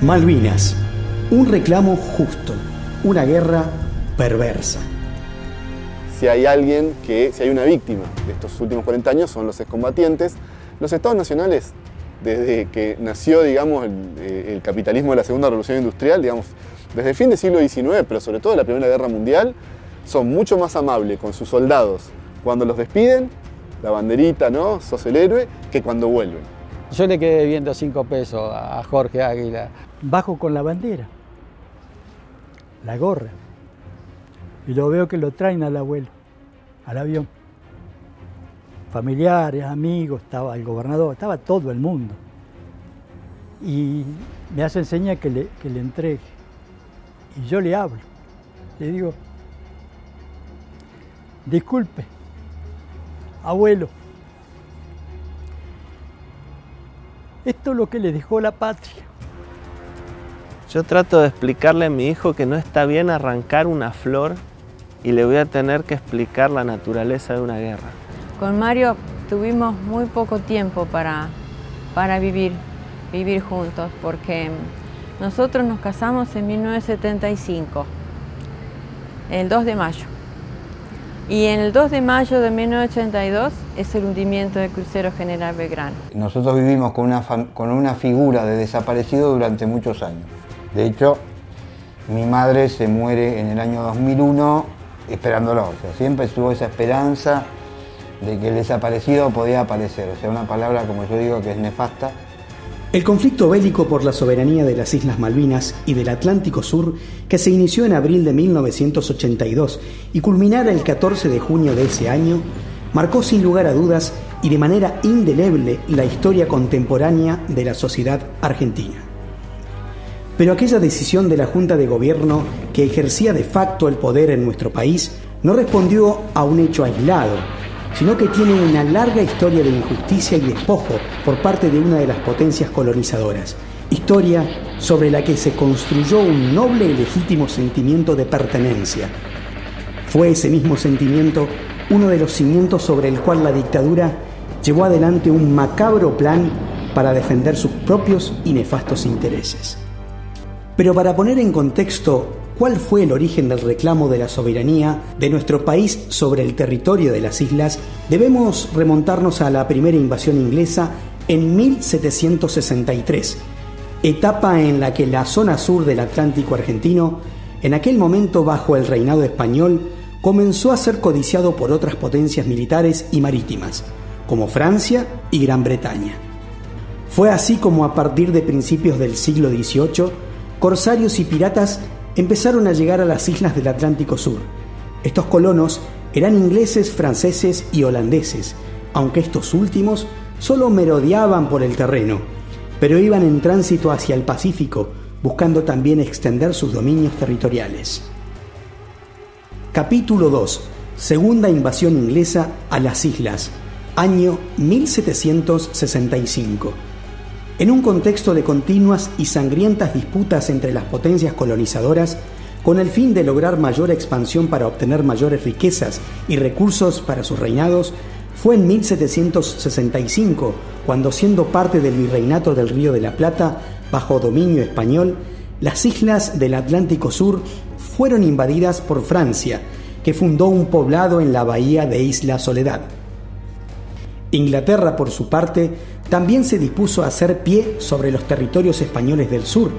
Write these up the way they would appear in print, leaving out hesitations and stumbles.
Malvinas, un reclamo justo, una guerra perversa. Si hay una víctima de estos últimos 40 años, son los excombatientes. Los estados nacionales, desde que nació, digamos, el capitalismo de la Segunda Revolución Industrial, digamos, desde el fin del siglo XIX, pero sobre todo de la Primera Guerra Mundial, son mucho más amables con sus soldados cuando los despiden, la banderita, ¿no? Sos el héroe, que cuando vuelven. Yo le quedé debiendo 5 pesos a Jorge Águila. Bajo con la bandera, la gorra, y lo veo que lo traen al abuelo, al avión. Familiares, amigos, estaba el gobernador, estaba todo el mundo. Y me hace señas que le entregue. Y yo le hablo, le digo, disculpe, abuelo, esto es lo que le dejó la patria. Yo trato de explicarle a mi hijo que no está bien arrancar una flor y le voy a tener que explicar la naturaleza de una guerra. Con Mario tuvimos muy poco tiempo para vivir juntos, porque nosotros nos casamos en 1975, el 2 de mayo. Y en el 2 de mayo de 1982 es el hundimiento del crucero General Belgrano. Nosotros vivimos con una figura de desaparecido durante muchos años. De hecho, mi madre se muere en el año 2001 esperándolo. O sea, siempre estuvo esa esperanza de que el desaparecido podía aparecer. O sea, una palabra, como yo digo, que es nefasta. El conflicto bélico por la soberanía de las Islas Malvinas y del Atlántico Sur, que se inició en abril de 1982 y culminara el 14 de junio de ese año, marcó sin lugar a dudas y de manera indeleble la historia contemporánea de la sociedad argentina. Pero aquella decisión de la Junta de Gobierno que ejercía de facto el poder en nuestro país no respondió a un hecho aislado, sino que tiene una larga historia de injusticia y despojo por parte de una de las potencias colonizadoras. Historia sobre la que se construyó un noble y legítimo sentimiento de pertenencia. Fue ese mismo sentimiento uno de los cimientos sobre el cual la dictadura llevó adelante un macabro plan para defender sus propios y nefastos intereses. Pero para poner en contexto cuál fue el origen del reclamo de la soberanía de nuestro país sobre el territorio de las islas, debemos remontarnos a la primera invasión inglesa en 1763, etapa en la que la zona sur del Atlántico argentino, en aquel momento bajo el reinado español, comenzó a ser codiciado por otras potencias militares y marítimas, como Francia y Gran Bretaña. Fue así como a partir de principios del siglo XVIII, corsarios y piratas empezaron a llegar a las islas del Atlántico Sur. Estos colonos eran ingleses, franceses y holandeses, aunque estos últimos solo merodeaban por el terreno, pero iban en tránsito hacia el Pacífico, buscando también extender sus dominios territoriales. Capítulo 2. Segunda invasión inglesa a las islas, año 1765. En un contexto de continuas y sangrientas disputas entre las potencias colonizadoras, con el fin de lograr mayor expansión para obtener mayores riquezas y recursos para sus reinados, fue en 1765 cuando, siendo parte del Virreinato del Río de la Plata, bajo dominio español, las islas del Atlántico Sur fueron invadidas por Francia, que fundó un poblado en la bahía de Isla Soledad. Inglaterra, por su parte, también se dispuso a hacer pie sobre los territorios españoles del sur,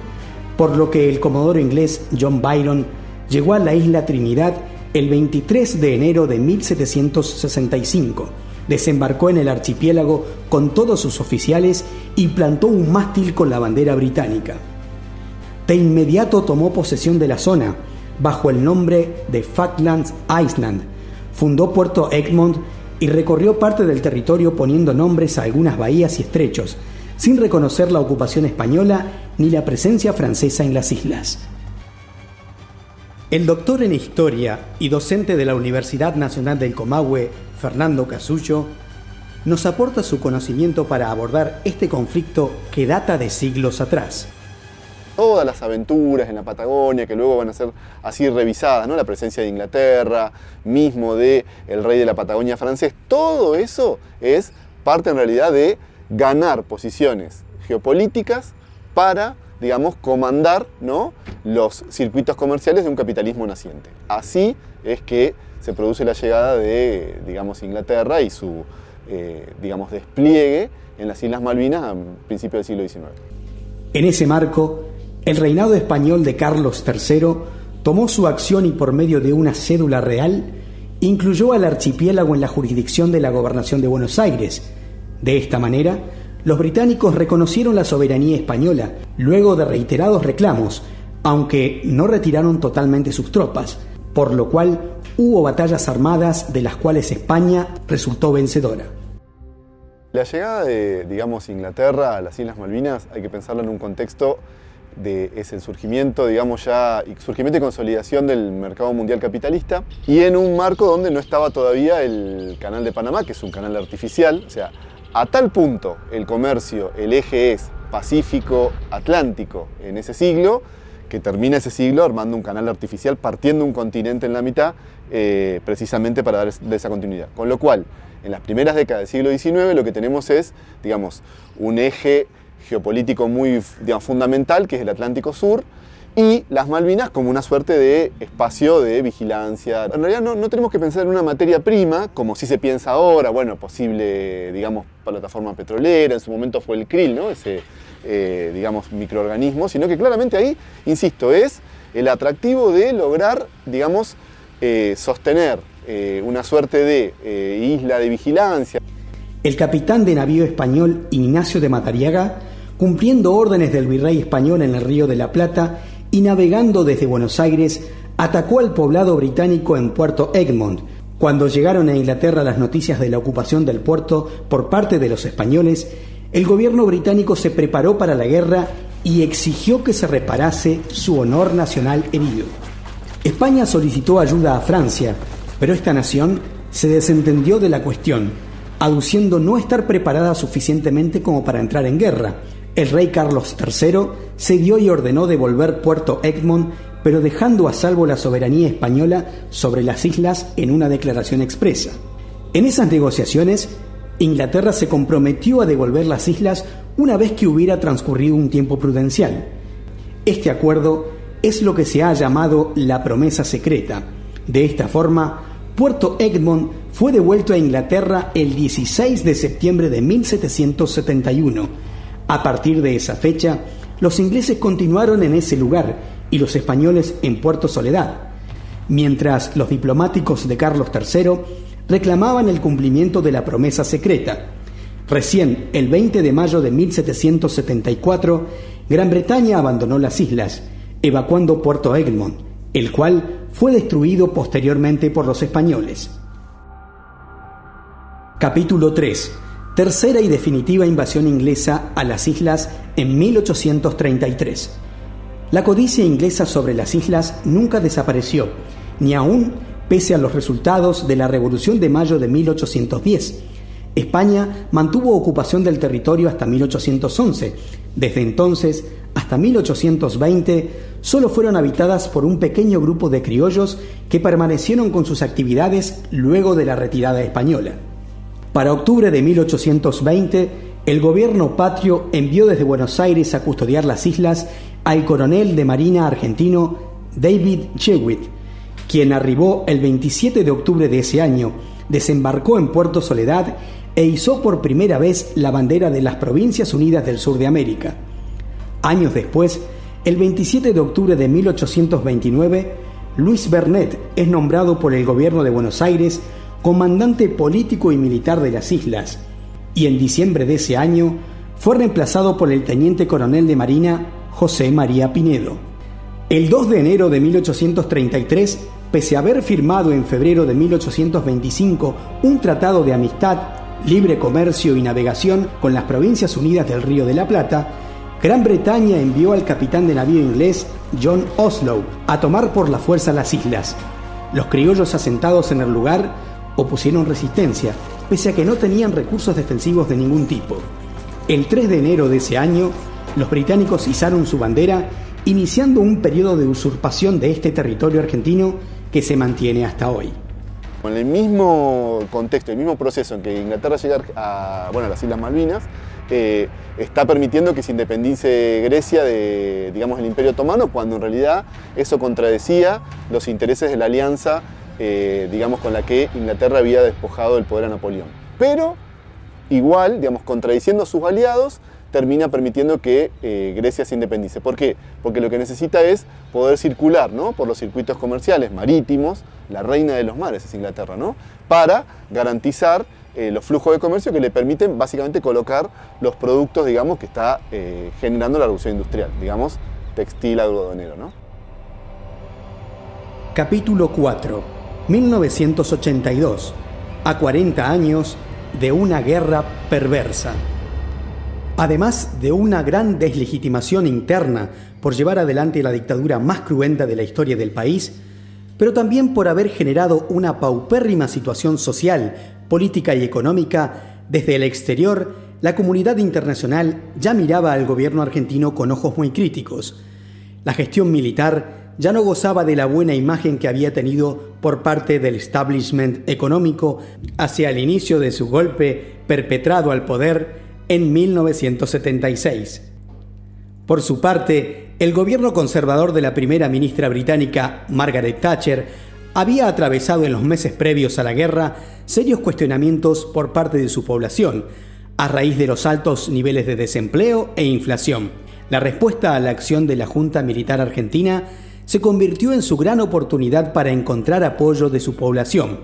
por lo que el comodoro inglés John Byron llegó a la isla Trinidad el 23 de enero de 1765, desembarcó en el archipiélago con todos sus oficiales y plantó un mástil con la bandera británica. De inmediato tomó posesión de la zona, bajo el nombre de Falklands Island, fundó Puerto Egmont y recorrió parte del territorio poniendo nombres a algunas bahías y estrechos, sin reconocer la ocupación española ni la presencia francesa en las islas. El doctor en Historia y docente de la Universidad Nacional del Comahue, Fernando Casullo, nos aporta su conocimiento para abordar este conflicto que data de siglos atrás. Todas las aventuras en la Patagonia que luego van a ser así revisadas, ¿no? La presencia de Inglaterra, mismo de el rey de la Patagonia francés, todo eso es parte en realidad de ganar posiciones geopolíticas para digamos, comandar, ¿no?, los circuitos comerciales de un capitalismo naciente. Así es que se produce la llegada de, digamos, Inglaterra y su, digamos, despliegue en las Islas Malvinas a principios del siglo XIX. En ese marco, el reinado español de Carlos III tomó su acción y por medio de una cédula real incluyó al archipiélago en la jurisdicción de la Gobernación de Buenos Aires. De esta manera, los británicos reconocieron la soberanía española luego de reiterados reclamos, aunque no retiraron totalmente sus tropas, por lo cual hubo batallas armadas de las cuales España resultó vencedora. La llegada de, digamos, Inglaterra a las Islas Malvinas hay que pensarlo en un contexto de ese surgimiento, digamos, surgimiento y consolidación del mercado mundial capitalista, y en un marco donde no estaba todavía el Canal de Panamá, que es un canal artificial. O sea, a tal punto el comercio, el eje es Pacífico-Atlántico en ese siglo, que termina ese siglo armando un canal artificial, partiendo un continente en la mitad, precisamente para dar esa continuidad. Con lo cual, en las primeras décadas del siglo XIX lo que tenemos es, digamos, un eje geopolítico muy, digamos, fundamental, que es el Atlántico Sur, y las Malvinas como una suerte de espacio de vigilancia. En realidad no tenemos que pensar en una materia prima, como si se piensa ahora, bueno, posible, digamos, plataforma petrolera, en su momento fue el krill, ¿no?, ese, digamos, microorganismo, sino que claramente ahí, insisto, es el atractivo de lograr, digamos, sostener una suerte de isla de vigilancia. El capitán de navío español Ignacio de Madariaga, cumpliendo órdenes del virrey español en el Río de la Plata y navegando desde Buenos Aires, atacó al poblado británico en Puerto Egmont. Cuando llegaron a Inglaterra las noticias de la ocupación del puerto por parte de los españoles, el gobierno británico se preparó para la guerra y exigió que se reparase su honor nacional herido. España solicitó ayuda a Francia, pero esta nación se desentendió de la cuestión, aduciendo no estar preparada suficientemente como para entrar en guerra. El rey Carlos III cedió y ordenó devolver Puerto Egmont, pero dejando a salvo la soberanía española sobre las islas en una declaración expresa. En esas negociaciones, Inglaterra se comprometió a devolver las islas una vez que hubiera transcurrido un tiempo prudencial. Este acuerdo es lo que se ha llamado la promesa secreta. De esta forma, Puerto Egmont fue devuelto a Inglaterra el 16 de septiembre de 1771. A partir de esa fecha, los ingleses continuaron en ese lugar y los españoles en Puerto Soledad, mientras los diplomáticos de Carlos III reclamaban el cumplimiento de la promesa secreta. Recién, el 20 de mayo de 1774, Gran Bretaña abandonó las islas, evacuando Puerto Egmont, el cual fue destruido posteriormente por los españoles. Capítulo 3. Tercera y definitiva invasión inglesa a las islas en 1833. La codicia inglesa sobre las islas nunca desapareció, ni aún pese a los resultados de la Revolución de Mayo de 1810. España mantuvo ocupación del territorio hasta 1811. Desde entonces hasta 1820 solo fueron habitadas por un pequeño grupo de criollos que permanecieron con sus actividades luego de la retirada española. Para octubre de 1820, el gobierno patrio envió desde Buenos Aires a custodiar las islas al coronel de Marina argentino David Jewett, quien arribó el 27 de octubre de ese año, desembarcó en Puerto Soledad e izó por primera vez la bandera de las Provincias Unidas del Sur de América. Años después, el 27 de octubre de 1829, Luis Bernet es nombrado por el gobierno de Buenos Aires comandante político y militar de las islas, y en diciembre de ese año fue reemplazado por el teniente coronel de Marina José María Pinedo. El 2 de enero de 1833, pese a haber firmado en febrero de 1825 un tratado de amistad, libre comercio y navegación con las Provincias Unidas del Río de la Plata, Gran Bretaña envió al capitán de navío inglés John Oslow a tomar por la fuerza las islas. Los criollos asentados en el lugar opusieron resistencia, pese a que no tenían recursos defensivos de ningún tipo. El 3 de enero de ese año, los británicos izaron su bandera, iniciando un periodo de usurpación de este territorio argentino que se mantiene hasta hoy. Con el mismo contexto, el mismo proceso en que Inglaterra llega a las Islas Malvinas, está permitiendo que se independice Grecia de, digamos, el Imperio Otomano, cuando en realidad eso contradecía los intereses de la alianza, digamos, con la que Inglaterra había despojado del poder a Napoleón. Pero igual, digamos, contradiciendo a sus aliados, termina permitiendo que Grecia se independice. ¿Por qué? Porque lo que necesita es poder circular, ¿no?, por los circuitos comerciales marítimos, la reina de los mares es Inglaterra, ¿no?, para garantizar los flujos de comercio que le permiten básicamente colocar los productos, digamos, que está generando la revolución industrial, digamos, textil, algodonero, ¿no? Capítulo 4. 1982. A 40 años de una guerra perversa. Además de una gran deslegitimación interna por llevar adelante la dictadura más cruenta de la historia del país, pero también por haber generado una paupérrima situación social, política y económica, desde el exterior, la comunidad internacional ya miraba al gobierno argentino con ojos muy críticos. La gestión militar ya no gozaba de la buena imagen que había tenido por parte del establishment económico hacia el inicio de su golpe perpetrado al poder en 1976. Por su parte, el gobierno conservador de la primera ministra británica Margaret Thatcher había atravesado en los meses previos a la guerra serios cuestionamientos por parte de su población, a raíz de los altos niveles de desempleo e inflación. La respuesta a la acción de la Junta Militar Argentina se convirtió en su gran oportunidad para encontrar apoyo de su población.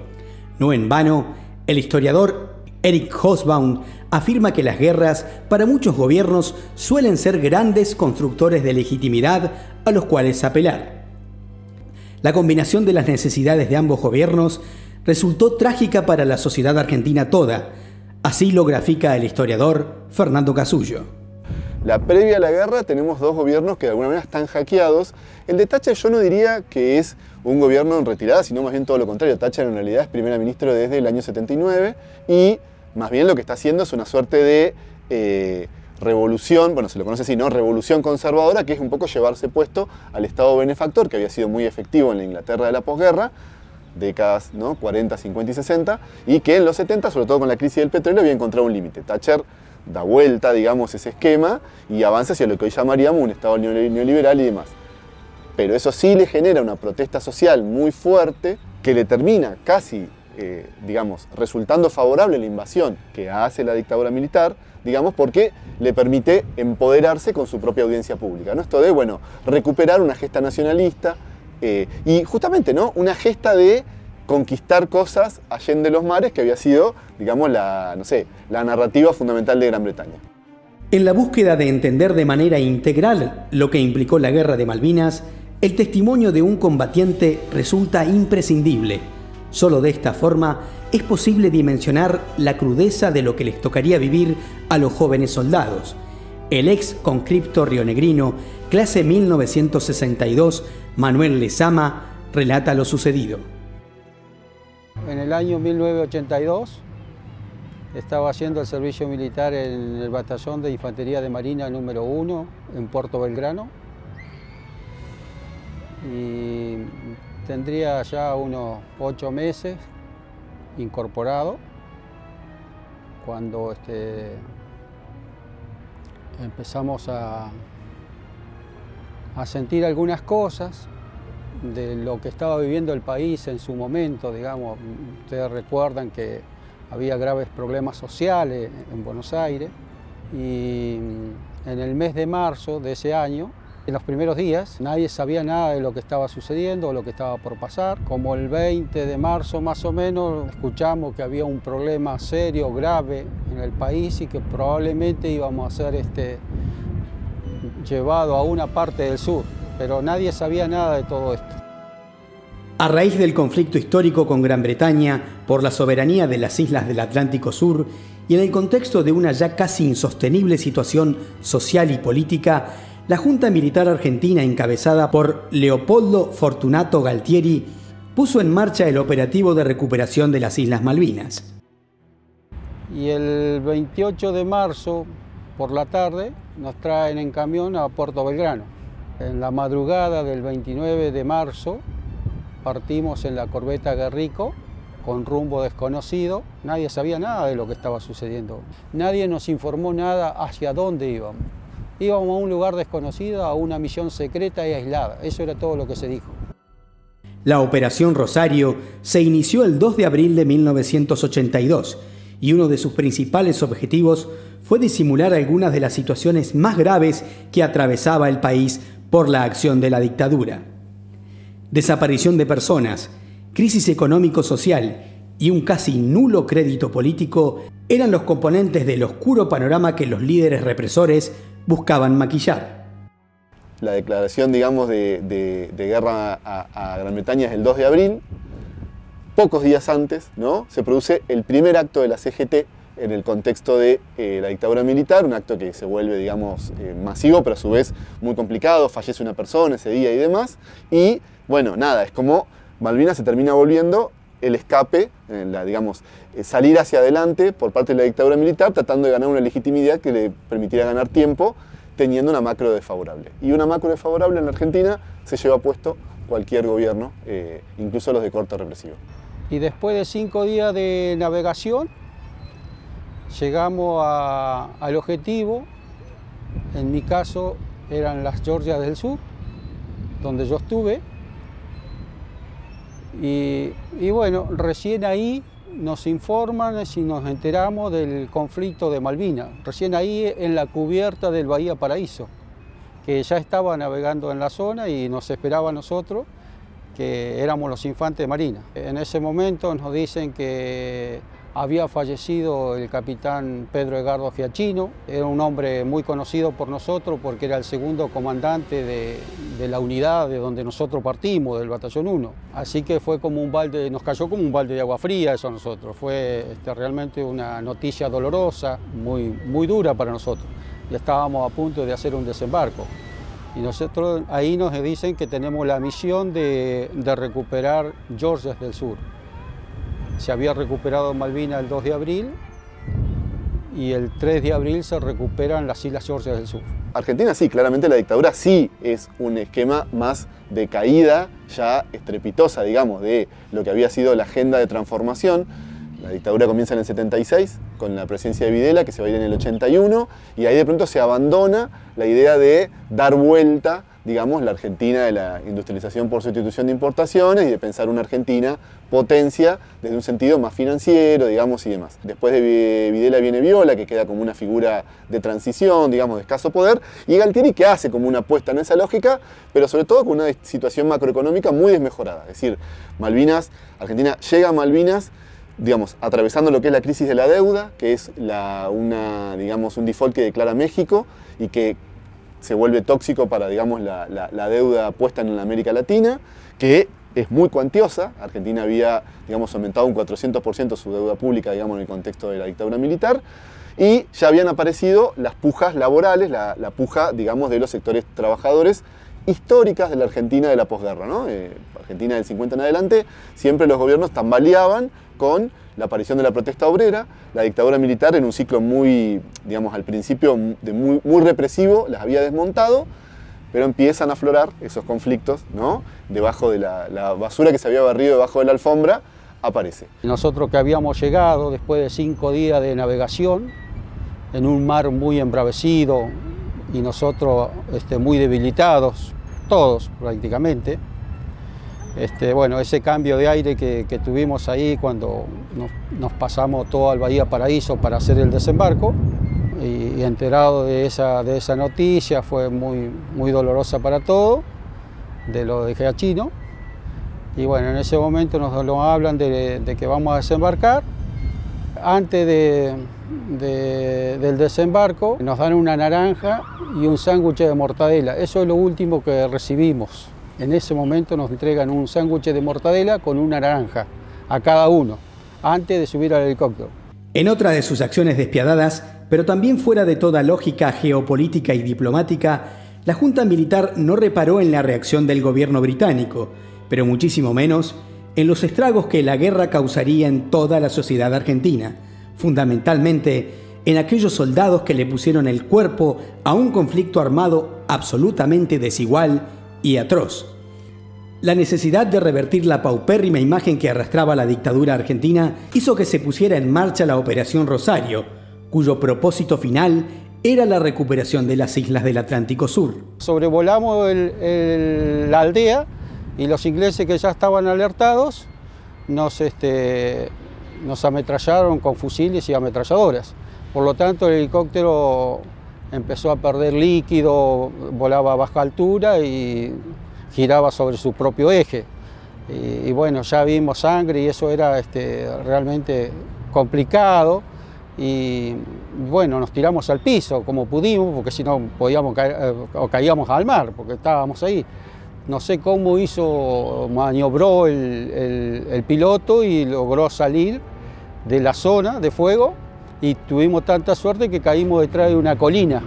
No en vano, el historiador Eric Hobsbawm afirma que las guerras, para muchos gobiernos, suelen ser grandes constructores de legitimidad a los cuales apelar. La combinación de las necesidades de ambos gobiernos resultó trágica para la sociedad argentina toda. Así lo grafica el historiador Fernando Casullo. La previa a la guerra tenemos dos gobiernos que de alguna manera están hackeados. El de Thatcher yo no diría que es un gobierno en retirada, sino más bien todo lo contrario. Thatcher en realidad es primera ministra desde el año 79 y más bien lo que está haciendo es una suerte de revolución, bueno, se lo conoce así, ¿no?, revolución conservadora, que es un poco llevarse puesto al Estado benefactor, que había sido muy efectivo en la Inglaterra de la posguerra, décadas, ¿no?, 40, 50 y 60, y que en los 70, sobre todo con la crisis del petróleo, había encontrado un límite. Thatcher da vuelta, digamos, ese esquema y avanza hacia lo que hoy llamaríamos un Estado neoliberal y demás. Pero eso sí le genera una protesta social muy fuerte que le termina casi, digamos, resultando favorable la invasión que hace la dictadura militar, digamos, porque le permite empoderarse con su propia audiencia pública, ¿no? Esto de, bueno, recuperar una gesta nacionalista y justamente, ¿no?, una gesta de conquistar cosas allende los mares, que había sido, digamos, la narrativa fundamental de Gran Bretaña. En la búsqueda de entender de manera integral lo que implicó la Guerra de Malvinas, el testimonio de un combatiente resulta imprescindible. Solo de esta forma es posible dimensionar la crudeza de lo que les tocaría vivir a los jóvenes soldados. El ex conscripto rionegrino, clase 1962, Manuel Lezama, relata lo sucedido. En el año 1982 estaba haciendo el servicio militar en el batallón de Infantería de Marina número 1 en Puerto Belgrano y tendría ya unos 8 meses incorporado cuando empezamos a sentir algunas cosas de lo que estaba viviendo el país en su momento, digamos. Ustedes recuerdan que había graves problemas sociales en Buenos Aires y en el mes de marzo de ese año, en los primeros días, nadie sabía nada de lo que estaba sucediendo o lo que estaba por pasar. Como el 20 de marzo más o menos, escuchamos que había un problema serio, grave en el país y que probablemente íbamos a ser llevado a una parte del sur, pero nadie sabía nada de todo esto. A raíz del conflicto histórico con Gran Bretaña por la soberanía de las islas del Atlántico Sur y en el contexto de una ya casi insostenible situación social y política, la Junta Militar Argentina, encabezada por Leopoldo Fortunato Galtieri, puso en marcha el operativo de recuperación de las Islas Malvinas. Y el 28 de marzo, por la tarde, nos traen en camión a Puerto Belgrano. En la madrugada del 29 de marzo partimos en la corbeta Guerrico con rumbo desconocido. Nadie sabía nada de lo que estaba sucediendo. Nadie nos informó nada hacia dónde íbamos. Íbamos a un lugar desconocido, a una misión secreta y aislada. Eso era todo lo que se dijo. La Operación Rosario se inició el 2 de abril de 1982 y uno de sus principales objetivos fue disimular algunas de las situaciones más graves que atravesaba el país por la acción de la dictadura. Desaparición de personas, crisis económico-social y un casi nulo crédito político eran los componentes del oscuro panorama que los líderes represores buscaban maquillar. La declaración, digamos, de guerra a Gran Bretaña es el 2 de abril. Pocos días antes, ¿no?, se produce el primer acto de la CGT en el contexto de la dictadura militar, un acto que se vuelve, digamos, masivo, pero a su vez muy complicado, fallece una persona ese día y demás. Y bueno, nada, es como Malvinas se termina volviendo el escape, digamos, salir hacia adelante por parte de la dictadura militar, tratando de ganar una legitimidad que le permitiera ganar tiempo, teniendo una macro desfavorable. Y una macro desfavorable en la Argentina se lleva puesto cualquier gobierno, incluso los de corte represivo. Y después de 5 días de navegación, llegamos al objetivo. En mi caso eran las Georgias del Sur, donde yo estuve. Y bueno, recién ahí nos informan y nos enteramos del conflicto de Malvinas. Recién ahí en la cubierta del Bahía Paraíso, que ya estaba navegando en la zona y nos esperaba a nosotros, que éramos los infantes de marina. En ese momento nos dicen que había fallecido el capitán Pedro Edgardo Fiachino. Era un hombre muy conocido por nosotros porque era el segundo comandante de la unidad de donde nosotros partimos, del Batallón 1. Así que fue como un balde, nos cayó como un balde de agua fría eso a nosotros. Fue realmente una noticia dolorosa, muy dura para nosotros. Ya estábamos a punto de hacer un desembarco. Y nosotros ahí nos dicen que tenemos la misión de recuperar Georgias del Sur. Se había recuperado Malvinas el 2 de abril y el 3 de abril se recuperan las Islas Georgias del Sur. Argentina sí, claramente la dictadura sí es un esquema más de caída ya estrepitosa, digamos, de lo que había sido la agenda de transformación. La dictadura comienza en el 76 con la presidencia de Videla, que se va a ir en el 81, y ahí de pronto se abandona la idea de dar vuelta, digamos, la Argentina de la industrialización por sustitución de importaciones y de pensar una Argentina potencia desde un sentido más financiero, digamos, y demás. Después de Videla viene Viola, que queda como una figura de transición, digamos, de escaso poder, y Galtieri, que hace como una apuesta en esa lógica, pero sobre todo con una situación macroeconómica muy desmejorada. Es decir, Malvinas, Argentina llega a Malvinas, digamos, atravesando lo que es la crisis de la deuda, que es digamos, un default que declara México y que se vuelve tóxico para, digamos, la deuda puesta en la América Latina, que es muy cuantiosa. Argentina había, digamos, aumentado un 400% su deuda pública, digamos, en el contexto de la dictadura militar, y ya habían aparecido las pujas laborales, la puja, digamos, de los sectores trabajadores históricas de la Argentina de la posguerra, ¿no? Argentina del 50 en adelante, siempre los gobiernos tambaleaban con la aparición de la protesta obrera, la dictadura militar en un ciclo muy, digamos, al principio muy represivo, las había desmontado, pero empiezan a aflorar esos conflictos, ¿no? Debajo de la basura que se había barrido debajo de la alfombra, aparece. Nosotros que habíamos llegado después de 5 días de navegación, en un mar muy embravecido, y nosotros muy debilitados, todos prácticamente. Bueno, ese cambio de aire que tuvimos ahí cuando nos pasamos todo al Bahía Paraíso para hacer el desembarco, y enterado de esa noticia, fue muy dolorosa para todos, de lo de Fiachino. Y bueno, en ese momento nos hablan de que vamos a desembarcar. Antes del desembarco nos dan una naranja y un sándwich de mortadela. Eso es lo último que recibimos. En ese momento nos entregan un sándwich de mortadela con una naranja a cada uno, antes de subir al helicóptero. En otra de sus acciones despiadadas, pero también fuera de toda lógica geopolítica y diplomática, la Junta Militar no reparó en la reacción del gobierno británico, pero muchísimo menos en los estragos que la guerra causaría en toda la sociedad argentina, fundamentalmente en aquellos soldados que le pusieron el cuerpo a un conflicto armado absolutamente desigual y atroz. La necesidad de revertir la paupérrima imagen que arrastraba la dictadura argentina hizo que se pusiera en marcha la Operación Rosario, cuyo propósito final era la recuperación de las islas del Atlántico Sur. Sobrevolamos la aldea y los ingleses que ya estaban alertados nos ametrallaron con fusiles y ametralladoras. Por lo tanto, el helicóptero empezó a perder líquido, volaba a baja altura y giraba sobre su propio eje. Y bueno, ya vimos sangre y eso era realmente complicado. Y bueno, nos tiramos al piso como pudimos, porque si no podíamos caer, o caíamos al mar, porque estábamos ahí. No sé cómo maniobró el piloto y logró salir de la zona de fuego, y tuvimos tanta suerte que caímos detrás de una colina.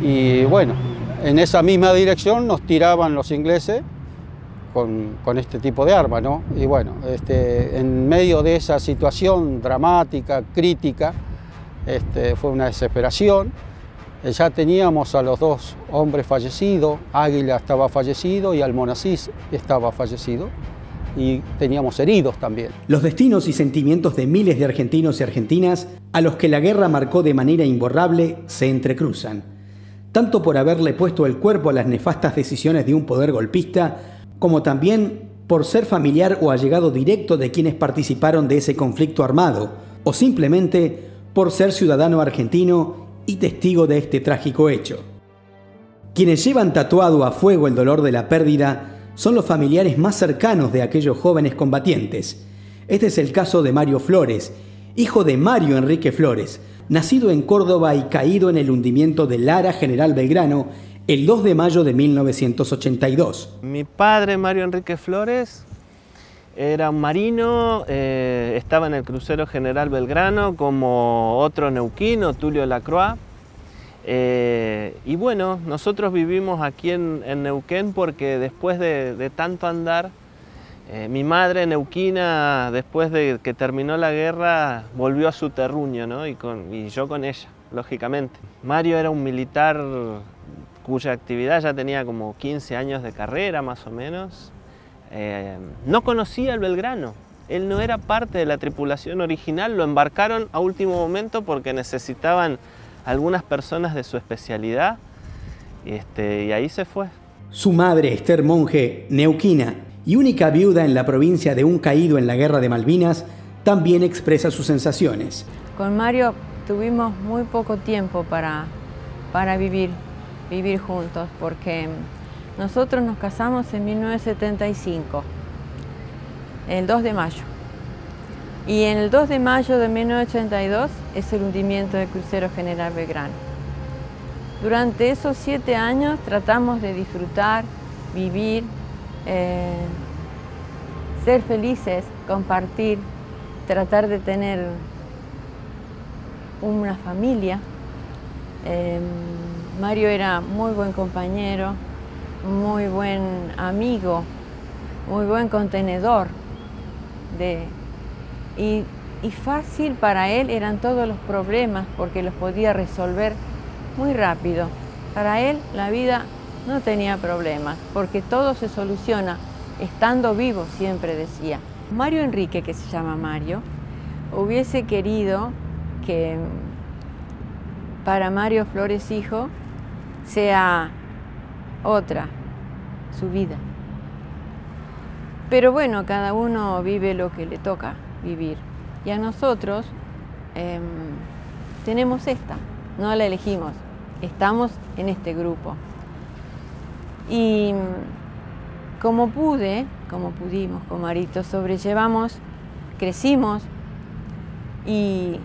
Y bueno, en esa misma dirección nos tiraban los ingleses con este tipo de arma, ¿no? Y bueno, en medio de esa situación dramática, crítica, fue una desesperación. Ya teníamos a los dos hombres fallecidos, Águila estaba fallecido y Almonacís estaba fallecido, y teníamos heridos también. Los destinos y sentimientos de miles de argentinos y argentinas a los que la guerra marcó de manera imborrable se entrecruzan, tanto por haberle puesto el cuerpo a las nefastas decisiones de un poder golpista, como también por ser familiar o allegado directo de quienes participaron de ese conflicto armado, o simplemente por ser ciudadano argentino y testigo de este trágico hecho. Quienes llevan tatuado a fuego el dolor de la pérdida son los familiares más cercanos de aquellos jóvenes combatientes. Este es el caso de Mario Flores, hijo de Mario Enrique Flores, nacido en Córdoba y caído en el hundimiento del Lara General Belgrano el 2 de mayo de 1982. Mi padre, Mario Enrique Flores, era un marino, estaba en el crucero General Belgrano como otro neuquino, Tulio Lacroix. Y bueno, nosotros vivimos aquí en Neuquén porque después de tanto andar, mi madre neuquina, después de que terminó la guerra, volvió a su terruño, ¿no? y yo con ella, lógicamente. Mario era un militar cuya actividad ya tenía como 15 años de carrera, más o menos. No conocía el Belgrano, él no era parte de la tripulación original, lo embarcaron a último momento porque necesitaban algunas personas de su especialidad, y ahí se fue. Su madre, Esther Monge, neuquina y única viuda en la provincia de un caído en la Guerra de Malvinas, también expresa sus sensaciones. Con Mario tuvimos muy poco tiempo para vivir juntos, porque nosotros nos casamos en 1975, el 2 de mayo. Y en el 2 de mayo de 1982 es el hundimiento del crucero General Belgrano. Durante esos 7 años tratamos de disfrutar, vivir, ser felices, compartir, tratar de tener una familia. Mario era muy buen compañero, muy buen amigo, muy buen contenedor y fácil para él eran todos los problemas porque los podía resolver muy rápido. Para él la vida no tenía problemas porque todo se soluciona estando vivo, siempre decía. Mario Enrique, que se llama Mario, hubiese querido que para Mario Flores hijo sea otra su vida. Pero bueno, cada uno vive lo que le toca vivir. Y a nosotros tenemos esta, no la elegimos, estamos en este grupo. Y como pudimos con Marito, sobrellevamos, crecimos y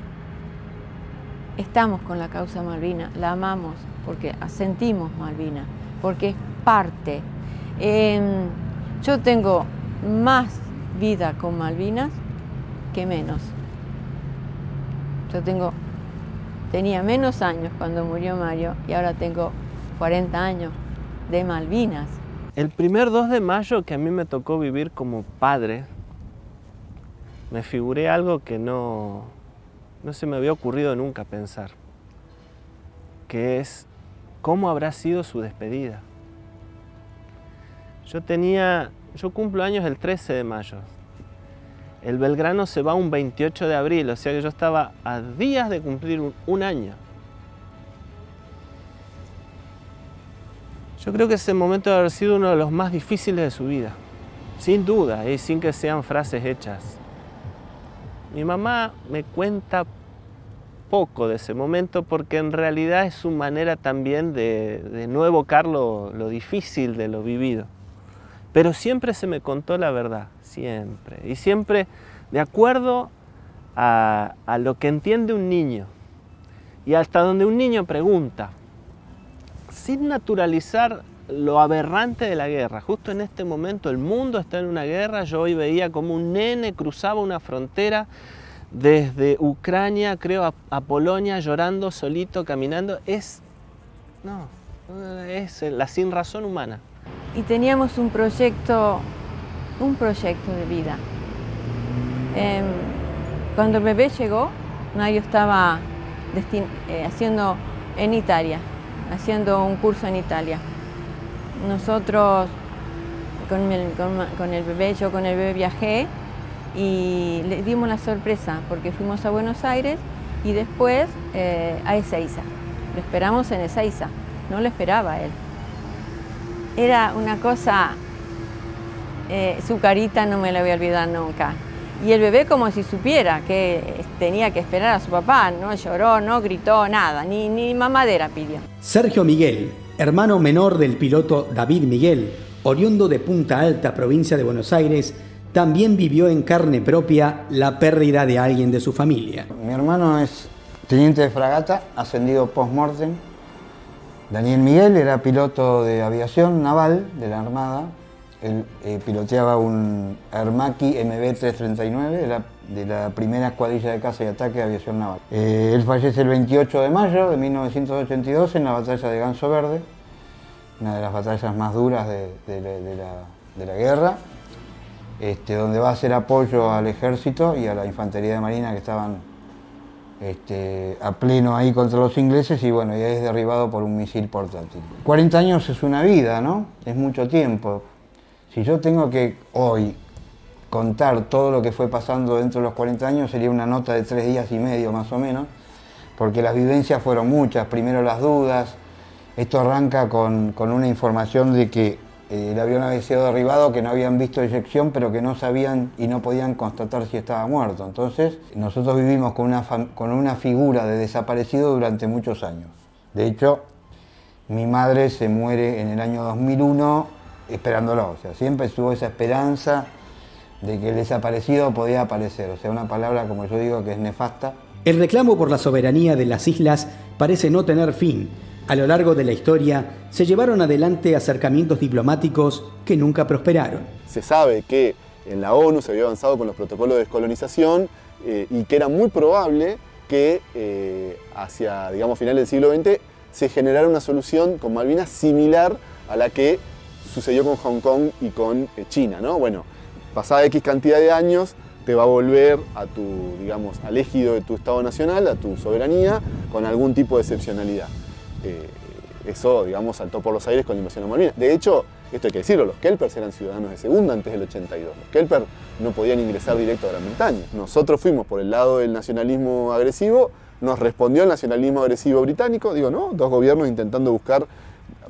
estamos con la causa Malvina, la amamos porque sentimos Malvina, porque es parte. Yo tengo más vida con Malvinas que menos. Yo tenía menos años cuando murió Mario y ahora tengo 40 años de Malvinas. El primer 2 de mayo que a mí me tocó vivir como padre, me figuré algo que no se me había ocurrido nunca pensar, que es cómo habrá sido su despedida. Yo cumplo años el 13 de mayo. El Belgrano se va un 28 de abril, o sea que yo estaba a días de cumplir un año. Yo creo que ese momento debe haber sido uno de los más difíciles de su vida, sin duda, y sin que sean frases hechas. Mi mamá me cuenta poco de ese momento porque en realidad es su manera también de no evocar lo difícil de lo vivido. Pero siempre se me contó la verdad, siempre. Y siempre de acuerdo a lo que entiende un niño. Y hasta donde un niño pregunta, sin naturalizar lo aberrante de la guerra. Justo en este momento el mundo está en una guerra. Yo hoy veía como un nene cruzaba una frontera desde Ucrania, creo, a Polonia, llorando, solito, caminando. Es la sinrazón humana. Y teníamos un proyecto de vida. Cuando el bebé llegó, Mario estaba haciendo en Italia, haciendo un curso en Italia. Nosotros con el bebé, yo con el bebé viajé y le dimos la sorpresa porque fuimos a Buenos Aires y después a Ezeiza. Lo esperamos en Ezeiza, no lo esperaba él. Era una cosa, su carita no me la voy a olvidar nunca. Y el bebé como si supiera que tenía que esperar a su papá, no lloró, no gritó, nada, ni mamadera pidió. Sergio Miguel, hermano menor del piloto David Miguel, oriundo de Punta Alta, provincia de Buenos Aires, también vivió en carne propia la pérdida de alguien de su familia. Mi hermano es teniente de fragata, ascendido post-mortem. Daniel Miguel era piloto de aviación naval de la Armada. Él piloteaba un Aermacchi MB-339 de la primera escuadrilla de caza y ataque de aviación naval. Él fallece el 28 de mayo de 1982 en la batalla de Ganso Verde, una de las batallas más duras de la guerra, donde va a hacer apoyo al ejército y a la infantería de marina que estaban a pleno ahí contra los ingleses y bueno, y es derribado por un misil portátil. 40 años es una vida, ¿no? Es mucho tiempo. Si yo tengo que hoy contar todo lo que fue pasando dentro de los 40 años, sería una nota de 3 días y medio más o menos, porque las vivencias fueron muchas. Primero las dudas, esto arranca con una información de que el avión había sido derribado, que no habían visto eyección, pero que no sabían y no podían constatar si estaba muerto. Entonces, nosotros vivimos con una figura de desaparecido durante muchos años. De hecho, mi madre se muere en el año 2001 esperándolo. O sea, siempre estuvo esa esperanza de que el desaparecido podía aparecer. O sea, una palabra, como yo digo, que es nefasta. El reclamo por la soberanía de las islas parece no tener fin. A lo largo de la historia se llevaron adelante acercamientos diplomáticos que nunca prosperaron. Se sabe que en la ONU se había avanzado con los protocolos de descolonización y que era muy probable que hacia, digamos, finales del siglo XX se generara una solución con Malvinas similar a la que sucedió con Hong Kong y con China, ¿no? Bueno, pasada X cantidad de años te va a volver a al ejido de tu Estado nacional, a tu soberanía, con algún tipo de excepcionalidad. Eso, digamos, saltó por los aires con la invasión a Malvinas. De hecho, esto hay que decirlo, los Kelpers eran ciudadanos de segunda antes del 82. Los Kelpers no podían ingresar directo a Gran Bretaña. Nosotros fuimos por el lado del nacionalismo agresivo, nos respondió el nacionalismo agresivo británico, dos gobiernos intentando buscar,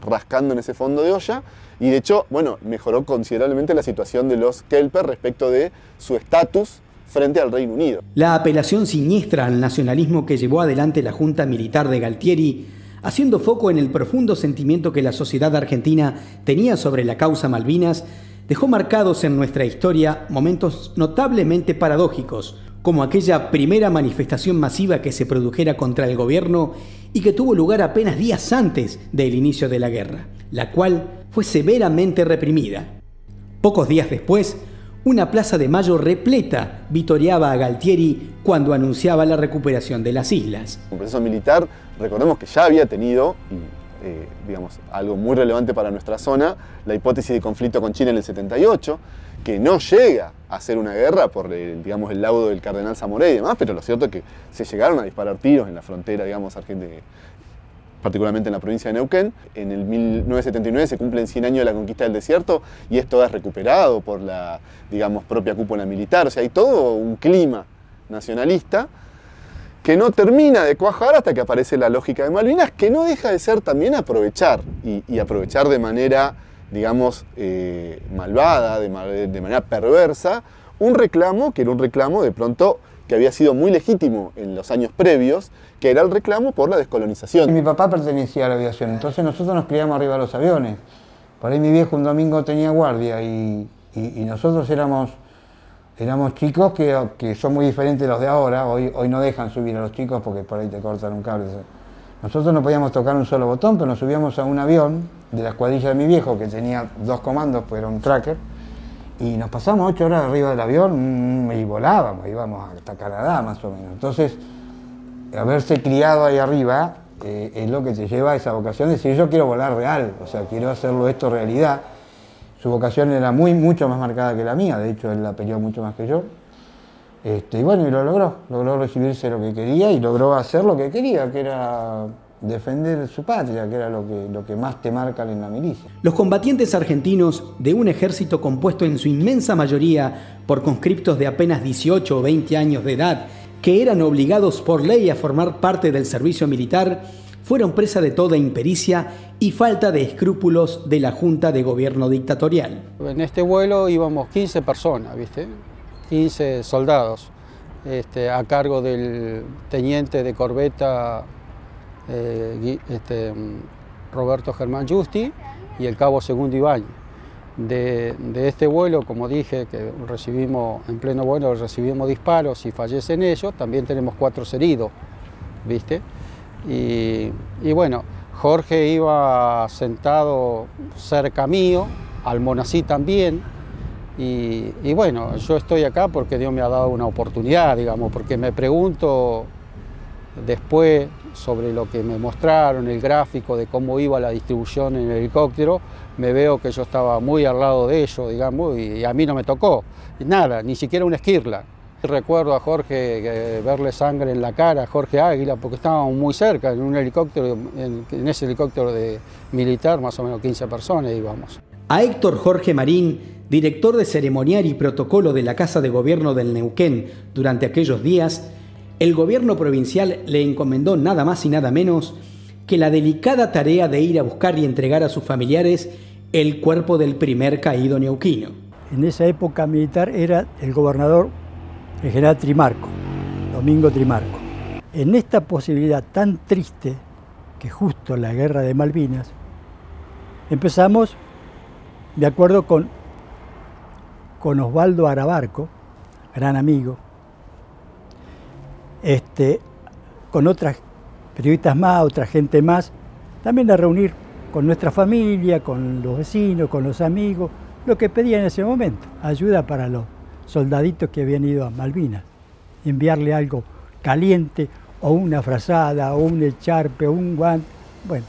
rascando en ese fondo de olla, y de hecho, bueno, mejoró considerablemente la situación de los Kelpers respecto de su estatus frente al Reino Unido. La apelación siniestra al nacionalismo que llevó adelante la Junta Militar de Galtieri, haciendo foco en el profundo sentimiento que la sociedad argentina tenía sobre la causa Malvinas, dejó marcados en nuestra historia momentos notablemente paradójicos, como aquella primera manifestación masiva que se produjera contra el gobierno y que tuvo lugar apenas días antes del inicio de la guerra, la cual fue severamente reprimida. Pocos días después, una plaza de Mayo repleta vitoreaba a Galtieri cuando anunciaba la recuperación de las islas. Un proceso militar, recordemos que ya había tenido, algo muy relevante para nuestra zona, la hipótesis de conflicto con China en el 78, que no llega a ser una guerra por el laudo del cardenal Zamoré y demás, pero lo cierto es que se llegaron a disparar tiros en la frontera, argentina. particularmente en la provincia de Neuquén. En el 1979 se cumplen 100 años de la conquista del desierto y esto es recuperado por la, digamos, propia cúpula militar. O sea, hay todo un clima nacionalista que no termina de cuajar hasta que aparece la lógica de Malvinas, que no deja de ser también aprovechar, y aprovechar de manera, digamos, malvada, de manera perversa, un reclamo que era un reclamo de pronto que había sido muy legítimo en los años previos, que era el reclamo por la descolonización. Mi papá pertenecía a la aviación, entonces nosotros nos criamos arriba de los aviones. Por ahí mi viejo un domingo tenía guardia y nosotros éramos chicos que son muy diferentes de los de ahora. Hoy no dejan subir a los chicos porque por ahí te cortan un cable. Nosotros no podíamos tocar un solo botón, pero nos subíamos a un avión de la escuadrilla de mi viejo, que tenía 2 comandos, pues era un tracker, y nos pasamos 8 horas arriba del avión y volábamos, íbamos hasta Canadá más o menos. Entonces, haberse criado ahí arriba es lo que te lleva a esa vocación de decir, yo quiero volar real, o sea, quiero hacerlo esto realidad. Su vocación era mucho más marcada que la mía, de hecho él la peleó mucho más que yo. Y bueno, y lo logró recibirse lo que quería y logró hacer lo que quería, que era defender su patria, que era lo que más te marcan en la milicia. Los combatientes argentinos de un ejército compuesto en su inmensa mayoría por conscriptos de apenas 18 o 20 años de edad, que eran obligados por ley a formar parte del servicio militar, fueron presa de toda impericia y falta de escrúpulos de la Junta de Gobierno dictatorial. En este vuelo íbamos 15 personas, ¿viste? 15 soldados, a cargo del teniente de corbeta Roberto Germán Justi y el cabo Segundo Ibáñez. De este vuelo, como dije, que recibimos en pleno vuelo, recibimos disparos y fallecen ellos, también tenemos 4 heridos, ¿viste? Y bueno, Jorge iba sentado cerca mío, Almonací también, y bueno, yo estoy acá porque Dios me ha dado una oportunidad, digamos, porque me pregunto después sobre lo que me mostraron, el gráfico de cómo iba la distribución en el helicóptero, me veo que yo estaba muy al lado de ellos, digamos, y a mí no me tocó nada, ni siquiera una esquirla. Recuerdo a Jorge verle sangre en la cara, a Jorge Águila, porque estábamos muy cerca, en un helicóptero, en ese helicóptero de militar, más o menos 15 personas íbamos. A Héctor Jorge Marín, director de ceremonial y protocolo de la Casa de Gobierno del Neuquén durante aquellos días, el gobierno provincial le encomendó nada más y nada menos que la delicada tarea de ir a buscar y entregar a sus familiares el cuerpo del primer caído neuquino. En esa época militar era el gobernador, el general Trimarco, Domingo Trimarco. En esta posibilidad tan triste, que justo la guerra de Malvinas, empezamos, de acuerdo con Osvaldo Arabarco, gran amigo, con otras periodistas más, otra gente más, también a reunir con nuestra familia, con los vecinos, con los amigos, lo que pedían en ese momento, ayuda para los soldaditos que habían ido a Malvinas, enviarle algo caliente, o una frazada, o un echarpe, o un guante. Bueno,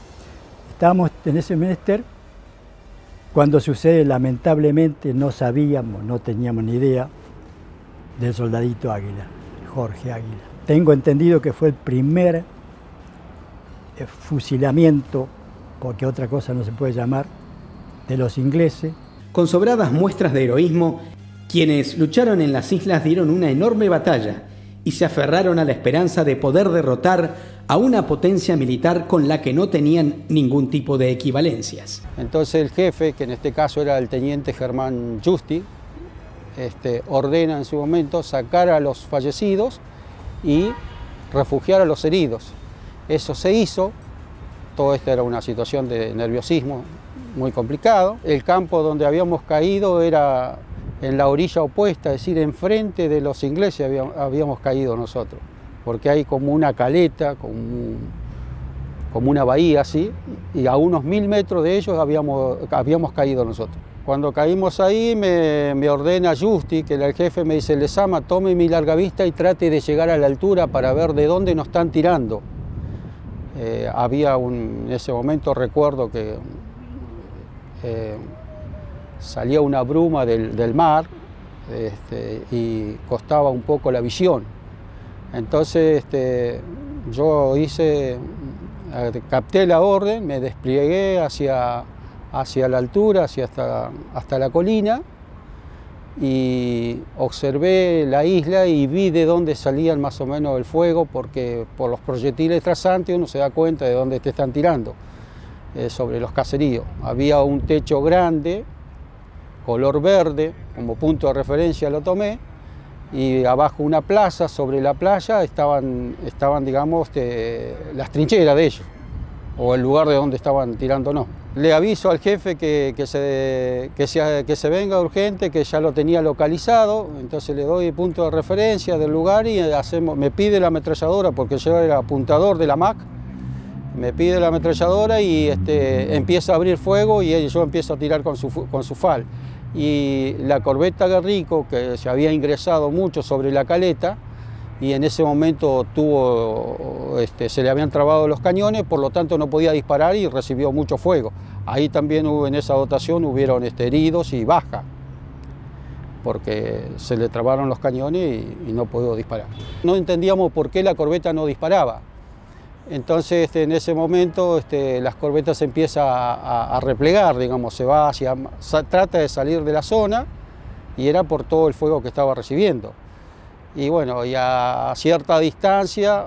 estábamos en ese menester. Cuando sucede, lamentablemente, no sabíamos, no teníamos ni idea del soldadito Águila, Jorge Águila. Tengo entendido que fue el primer fusilamiento, porque otra cosa no se puede llamar, de los ingleses. Con sobradas muestras de heroísmo, quienes lucharon en las islas dieron una enorme batalla y se aferraron a la esperanza de poder derrotar a una potencia militar con la que no tenían ningún tipo de equivalencias. Entonces el jefe, que en este caso era el teniente Germán Justi, ordena en su momento sacar a los fallecidos y refugiar a los heridos. Eso se hizo, todo esto era una situación de nerviosismo muy complicado. El campo donde habíamos caído era en la orilla opuesta, es decir, enfrente de los ingleses habíamos caído nosotros, porque hay como una caleta, como una bahía así, y a unos 1000 metros de ellos habíamos caído nosotros. Cuando caímos ahí me ordena Justi, que era el jefe, me dice: Lezama, tome mi larga vista y trate de llegar a la altura para ver de dónde nos están tirando. En ese momento recuerdo que salía una bruma del mar y costaba un poco la visión. Entonces yo hice capté la orden, me despliegué hacia la altura, hasta la colina, y observé la isla y vi de dónde salían más o menos el fuego, porque por los proyectiles trasantes uno se da cuenta de dónde te están tirando, sobre los caseríos. Había un techo grande, color verde, como punto de referencia lo tomé, y abajo una plaza. Sobre la playa estaban digamos, las trincheras de ellos, o el lugar de donde estaban tirándonos. Le aviso al jefe que se venga urgente, que ya lo tenía localizado, entonces le doy el punto de referencia del lugar y me pide la ametralladora, porque yo era apuntador de la MAC, me pide la ametralladora y empieza a abrir fuego y yo empiezo a tirar con su FAL. Y la corbeta Guerrico, que se había ingresado mucho sobre la caleta, y en ese momento se le habían trabado los cañones, por lo tanto no podía disparar y recibió mucho fuego. Ahí también en esa dotación hubieron heridos y baja, porque se le trabaron los cañones y no pudo disparar. No entendíamos por qué la corbeta no disparaba. Entonces en ese momento las corbetas se empiezan a replegar, digamos, trata de salir de la zona, y era por todo el fuego que estaba recibiendo. Y bueno, y a cierta distancia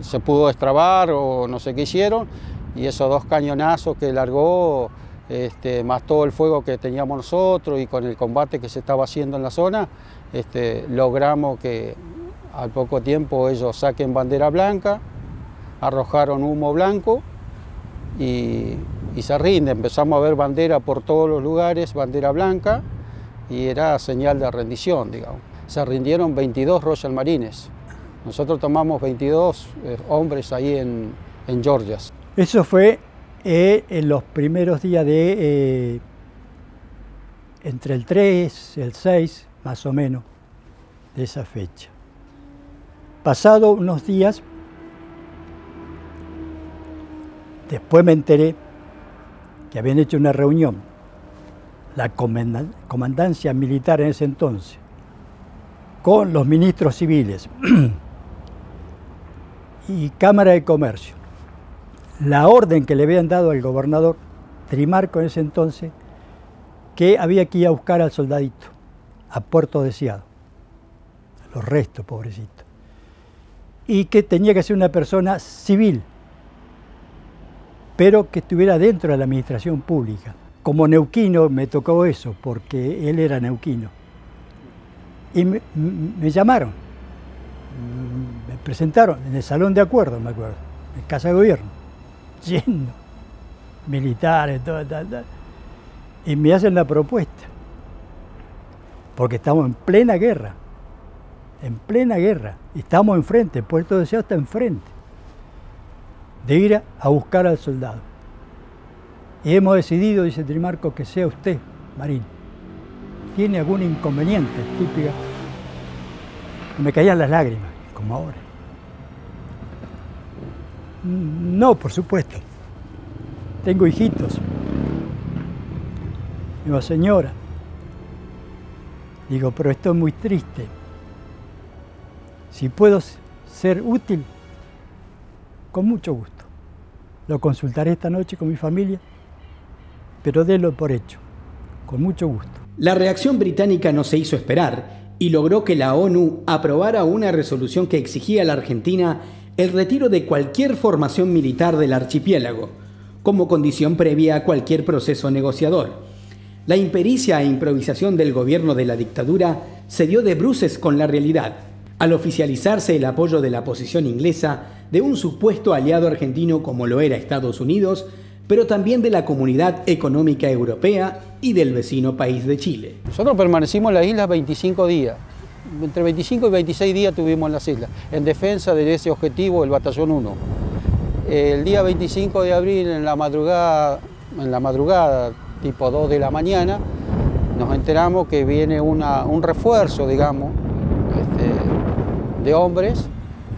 se pudo destrabar o no sé qué hicieron, y esos 2 cañonazos que largó, más todo el fuego que teníamos nosotros y con el combate que se estaba haciendo en la zona, logramos que al poco tiempo ellos saquen bandera blanca, arrojaron humo blanco y se rinden. Empezamos a ver bandera por todos los lugares, bandera blanca, y era señal de rendición, digamos. Se rindieron 22 Royal Marines. Nosotros tomamos 22 hombres ahí en Georgias. Eso fue en los primeros días de entre el 3, el 6, más o menos, de esa fecha. Pasado unos días, después me enteré que habían hecho una reunión, la comandancia militar en ese entonces, con los ministros civiles y Cámara de Comercio. La orden que le habían dado al gobernador Trimarco en ese entonces, que había que ir a buscar al soldadito a Puerto Deseado, los restos, pobrecitos, y que tenía que ser una persona civil, pero que estuviera dentro de la administración pública. Como neuquino me tocó eso, porque él era neuquino. Y me llamaron, me presentaron en el Salón de Acuerdo, me acuerdo, en Casa de Gobierno, lleno, militares, todo, tal. Y me hacen la propuesta, porque estamos en plena guerra, y estamos enfrente, Puerto Deseado está enfrente, de ir a buscar al soldado. Y hemos decidido, dice Trimarco, que sea usted, Marín. ¿Tiene algún inconveniente? Típica. Me caían las lágrimas, como ahora. No, por supuesto. Tengo hijitos. Digo, señora. Digo, pero esto es muy triste. Si puedo ser útil, con mucho gusto. Lo consultaré esta noche con mi familia, pero délo por hecho, con mucho gusto. La reacción británica no se hizo esperar y logró que la ONU aprobara una resolución que exigía a la Argentina el retiro de cualquier formación militar del archipiélago, como condición previa a cualquier proceso negociador. La impericia e improvisación del gobierno de la dictadura se dio de bruces con la realidad, al oficializarse el apoyo de la posición inglesa de un supuesto aliado argentino como lo era Estados Unidos, pero también de la Comunidad Económica Europea y del vecino país de Chile. Nosotros permanecimos en las islas 25 días, entre 25 y 26 días tuvimos en las islas, en defensa de ese objetivo del Batallón 1. El día 25 de abril, en la madrugada, tipo 2 de la mañana, nos enteramos que viene un refuerzo, digamos, de hombres,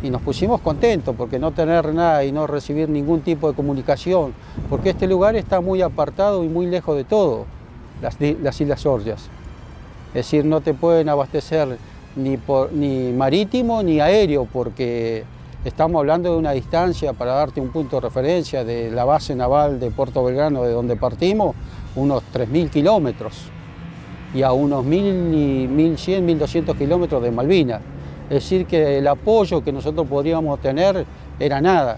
y nos pusimos contentos porque no tener nada y no recibir ningún tipo de comunicación, porque este lugar está muy apartado y muy lejos de todo, las Islas Georgias. Es decir, no te pueden abastecer ni marítimo ni aéreo, porque Estamos hablando de una distancia, para darte un punto de referencia, de la base naval de Puerto Belgrano, de donde partimos, unos 3.000 kilómetros, y a unos 1.100, 1.200 kilómetros de Malvinas. Es decir, que el apoyo que nosotros podríamos tener era nada.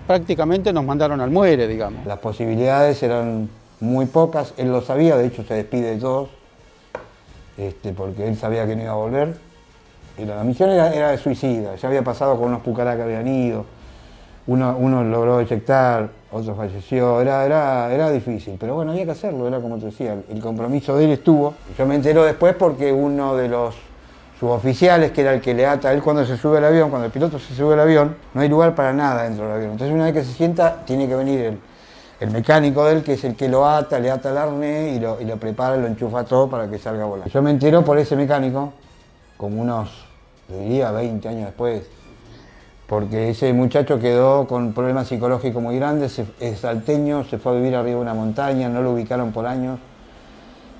Prácticamente nos mandaron al muere, digamos. Las posibilidades eran muy pocas, él lo sabía, de hecho se despide de todos, porque él sabía que no iba a volver. La misión era de suicida, ya había pasado con unos pucará que habían ido, uno logró eyectar, otro falleció, era difícil, pero bueno, había que hacerlo, era como te decía, el compromiso de él estuvo. Yo me entero después porque uno de los suboficiales, que era el que le ata, él cuando se sube al avión, cuando el piloto se sube al avión, no hay lugar para nada dentro del avión, entonces una vez que se sienta, tiene que venir el mecánico de él, que es el que lo ata, le ata el arnés y lo prepara, lo enchufa todo para que salga a volar. Yo me entero por ese mecánico, como unos, le diría, 20 años después, porque ese muchacho quedó con problemas psicológicos muy grandes, es salteño, se fue a vivir arriba de una montaña, no lo ubicaron por años,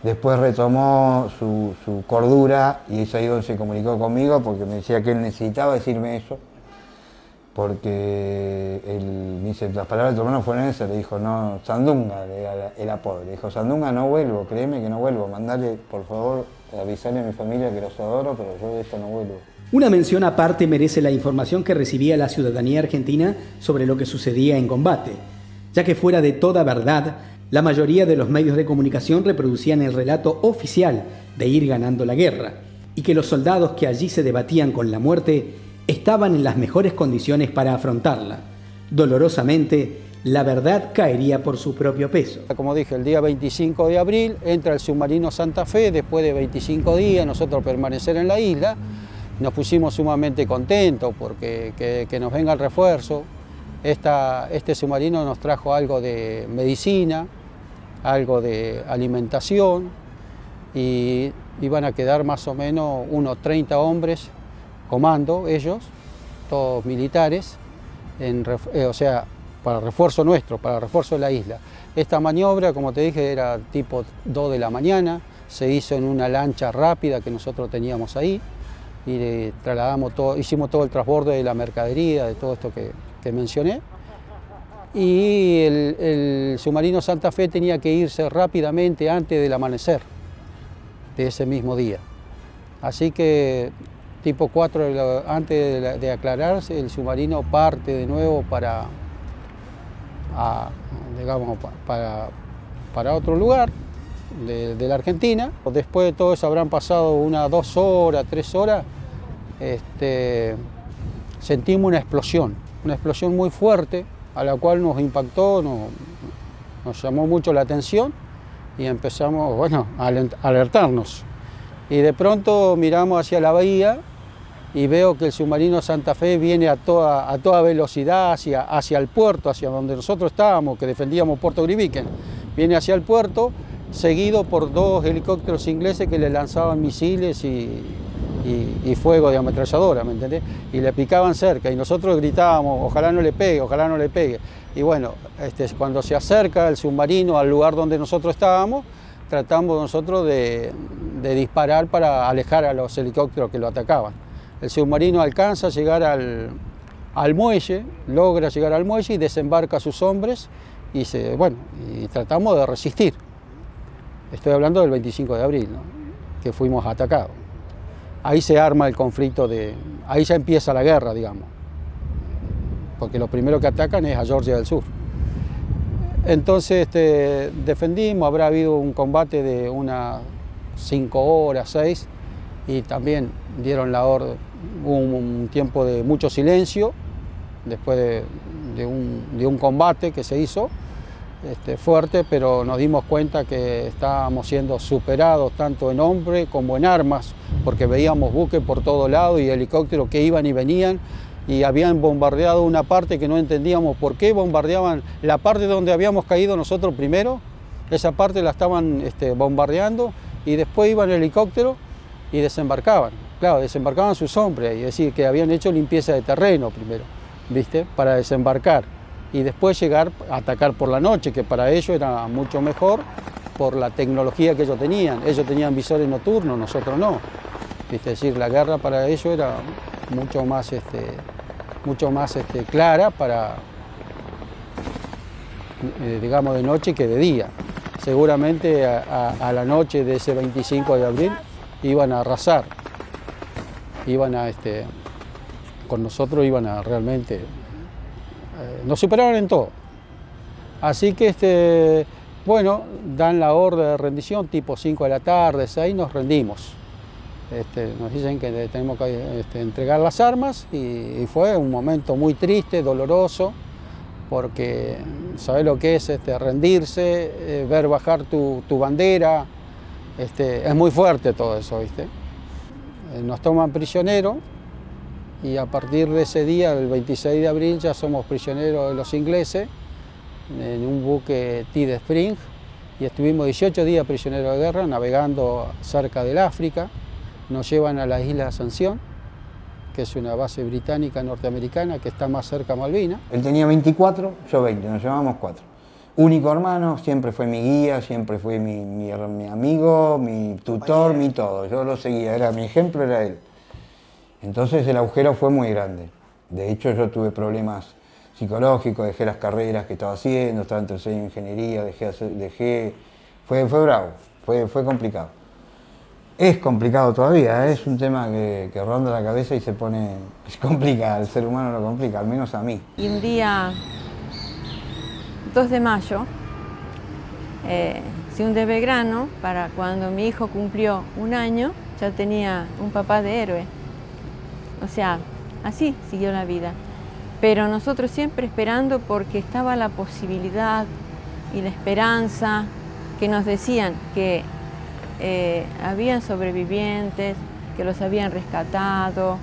después retomó su cordura y es ahí donde se comunicó conmigo porque me decía que él necesitaba decirme eso, porque él me dice, las palabras de tu hermano fueron esas, le dijo, no, Sandunga era el apodo, le dijo, Sandunga no vuelvo, créeme que no vuelvo, mandale por favor, avisarle a mi familia que los adoro, pero yo de esto no vuelvo. Una mención aparte merece la información que recibía la ciudadanía argentina sobre lo que sucedía en combate, ya que fuera de toda verdad, la mayoría de los medios de comunicación reproducían el relato oficial de ir ganando la guerra, y que los soldados que allí se debatían con la muerte estaban en las mejores condiciones para afrontarla. Dolorosamente, la verdad caería por su propio peso. Como dije, el día 25 de abril entra el submarino Santa Fe, después de 25 días nosotros permanecer en la isla, nos pusimos sumamente contentos porque que nos venga el refuerzo. Este submarino nos trajo algo de medicina, algo de alimentación, y iban a quedar más o menos unos 30 hombres, comando ellos, todos militares, o sea, para refuerzo nuestro, para refuerzo de la isla. Esta maniobra, como te dije, era tipo 2 de la mañana, se hizo en una lancha rápida que nosotros teníamos ahí, y trasladamos todo, hicimos todo el transbordo de la mercadería, de todo esto que mencioné. Y el submarino Santa Fe tenía que irse rápidamente antes del amanecer de ese mismo día. Así que tipo 4, antes de aclararse, el submarino parte de nuevo para otro lugar de la Argentina. Después de todo eso habrán pasado unas 2 horas, 3 horas, sentimos una explosión muy fuerte, a la cual nos impactó, nos llamó mucho la atención y empezamos, bueno, a alertarnos. Y de pronto miramos hacia la bahía y veo que el submarino Santa Fe viene a toda velocidad hacia el puerto, hacia donde nosotros estábamos, que defendíamos Puerto Griviken. Viene hacia el puerto, seguido por 2 helicópteros ingleses que le lanzaban misiles y fuego de ametralladora, ¿me entendés? Y le picaban cerca y nosotros gritábamos, ojalá no le pegue, ojalá no le pegue. Y bueno, cuando se acerca el submarino al lugar donde nosotros estábamos, tratamos nosotros de disparar para alejar a los helicópteros que lo atacaban. El submarino alcanza a llegar al muelle, logra llegar al muelle y desembarca a sus hombres y tratamos de resistir. Estoy hablando del 25 de abril, ¿no? Que fuimos atacados. Ahí se arma el conflicto, ahí ya empieza la guerra, digamos, porque lo primero que atacan es a Georgia del Sur. Entonces defendimos, habrá habido un combate de unas 5 horas, 6, y también dieron la orden, hubo un tiempo de mucho silencio, después de un combate que se hizo, fuerte, pero nos dimos cuenta que estábamos siendo superados tanto en hombres como en armas, porque veíamos buques por todos lados y helicópteros que iban y venían, y habían bombardeado una parte que no entendíamos por qué bombardeaban la parte donde habíamos caído nosotros primero, esa parte la estaban bombardeando, y después iban el helicóptero y desembarcaban. Claro, desembarcaban sus hombres, es decir, que habían hecho limpieza de terreno primero, ¿viste? Para desembarcar y después llegar a atacar por la noche, que para ellos era mucho mejor por la tecnología que ellos tenían. Ellos tenían visores nocturnos, nosotros no. Es decir, la guerra para ellos era mucho más mucho más clara para, digamos, de noche que de día. Seguramente a la noche de ese 25 de abril iban a arrasar, con nosotros iban a realmente, nos superaron en todo. Así que, bueno, dan la orden de rendición tipo 5 de la tarde, 6, nos rendimos. Nos dicen que tenemos que entregar las armas y fue un momento muy triste, doloroso, porque sabés lo que es rendirse, ver bajar tu bandera, es muy fuerte todo eso, ¿viste? Nos toman prisioneros y a partir de ese día, el 26 de abril, ya somos prisioneros de los ingleses en un buque Tide Spring y estuvimos 18 días prisioneros de guerra navegando cerca del África. Nos llevan a la isla de Ascensión, que es una base británica norteamericana que está más cerca a Malvinas. Él tenía 24, yo 20, nos llevábamos 4. Único hermano, siempre fue mi guía, siempre fue mi amigo, mi tutor, mi todo. Yo lo seguía, mi ejemplo era él. Entonces el agujero fue muy grande. De hecho yo tuve problemas psicológicos, dejé las carreras que estaba haciendo, estaba en tercera ingeniería, fue bravo, fue complicado. Es complicado todavía, es un tema que ronda la cabeza y se complica, al ser humano lo complica, al menos a mí. Y un día 2 de mayo, un de Belgrano, para cuando mi hijo cumplió 1 año, ya tenía un papá de héroe. O sea, así siguió la vida. Pero nosotros siempre esperando porque estaba la posibilidad y la esperanza que nos decían que habían sobrevivientes, que los habían rescatado,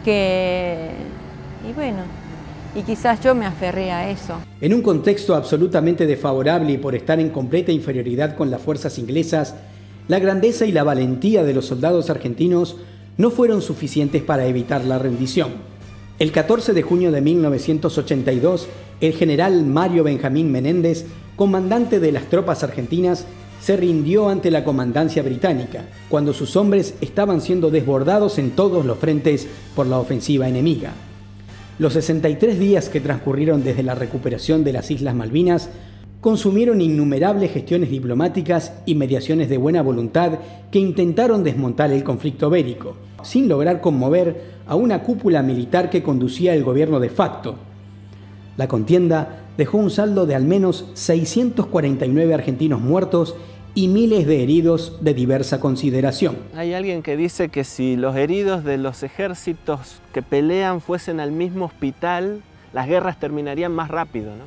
y bueno, y quizás yo me aferré a eso. En un contexto absolutamente desfavorable y por estar en completa inferioridad con las fuerzas inglesas, la grandeza y la valentía de los soldados argentinos no fueron suficientes para evitar la rendición. El 14 de junio de 1982, el general Mario Benjamín Menéndez, comandante de las tropas argentinas, se rindió ante la comandancia británica, cuando sus hombres estaban siendo desbordados en todos los frentes por la ofensiva enemiga. Los 63 días que transcurrieron desde la recuperación de las Islas Malvinas consumieron innumerables gestiones diplomáticas y mediaciones de buena voluntad que intentaron desmontar el conflicto bélico, sin lograr conmover a una cúpula militar que conducía el gobierno de facto. La contienda dejó un saldo de al menos 649 argentinos muertos y miles de heridos de diversa consideración. Hay alguien que dice que si los heridos de los ejércitos que pelean fuesen al mismo hospital, las guerras terminarían más rápido, ¿no?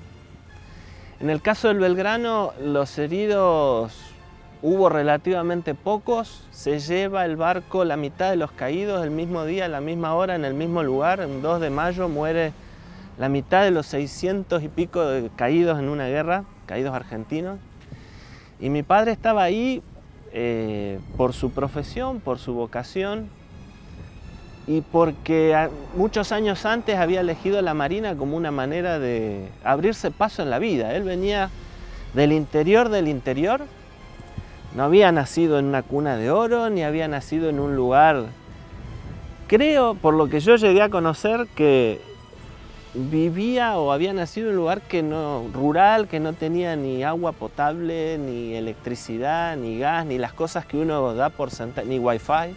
En el caso del Belgrano, los heridos hubo relativamente pocos. Se lleva el barco la mitad de los caídos el mismo día, a la misma hora, en el mismo lugar. En 2 de mayo muere la mitad de los 600 y pico de caídos en una guerra, caídos argentinos. Y mi padre estaba ahí por su profesión, por su vocación y porque muchos años antes había elegido la Marina como una manera de abrirse paso en la vida. Él venía del interior, no había nacido en una cuna de oro, ni había nacido en un lugar, creo, por lo que yo llegué a conocer, que vivía o había nacido en un lugar rural, que no tenía ni agua potable, ni electricidad, ni gas, ni las cosas que uno da por sentado, ni wifi.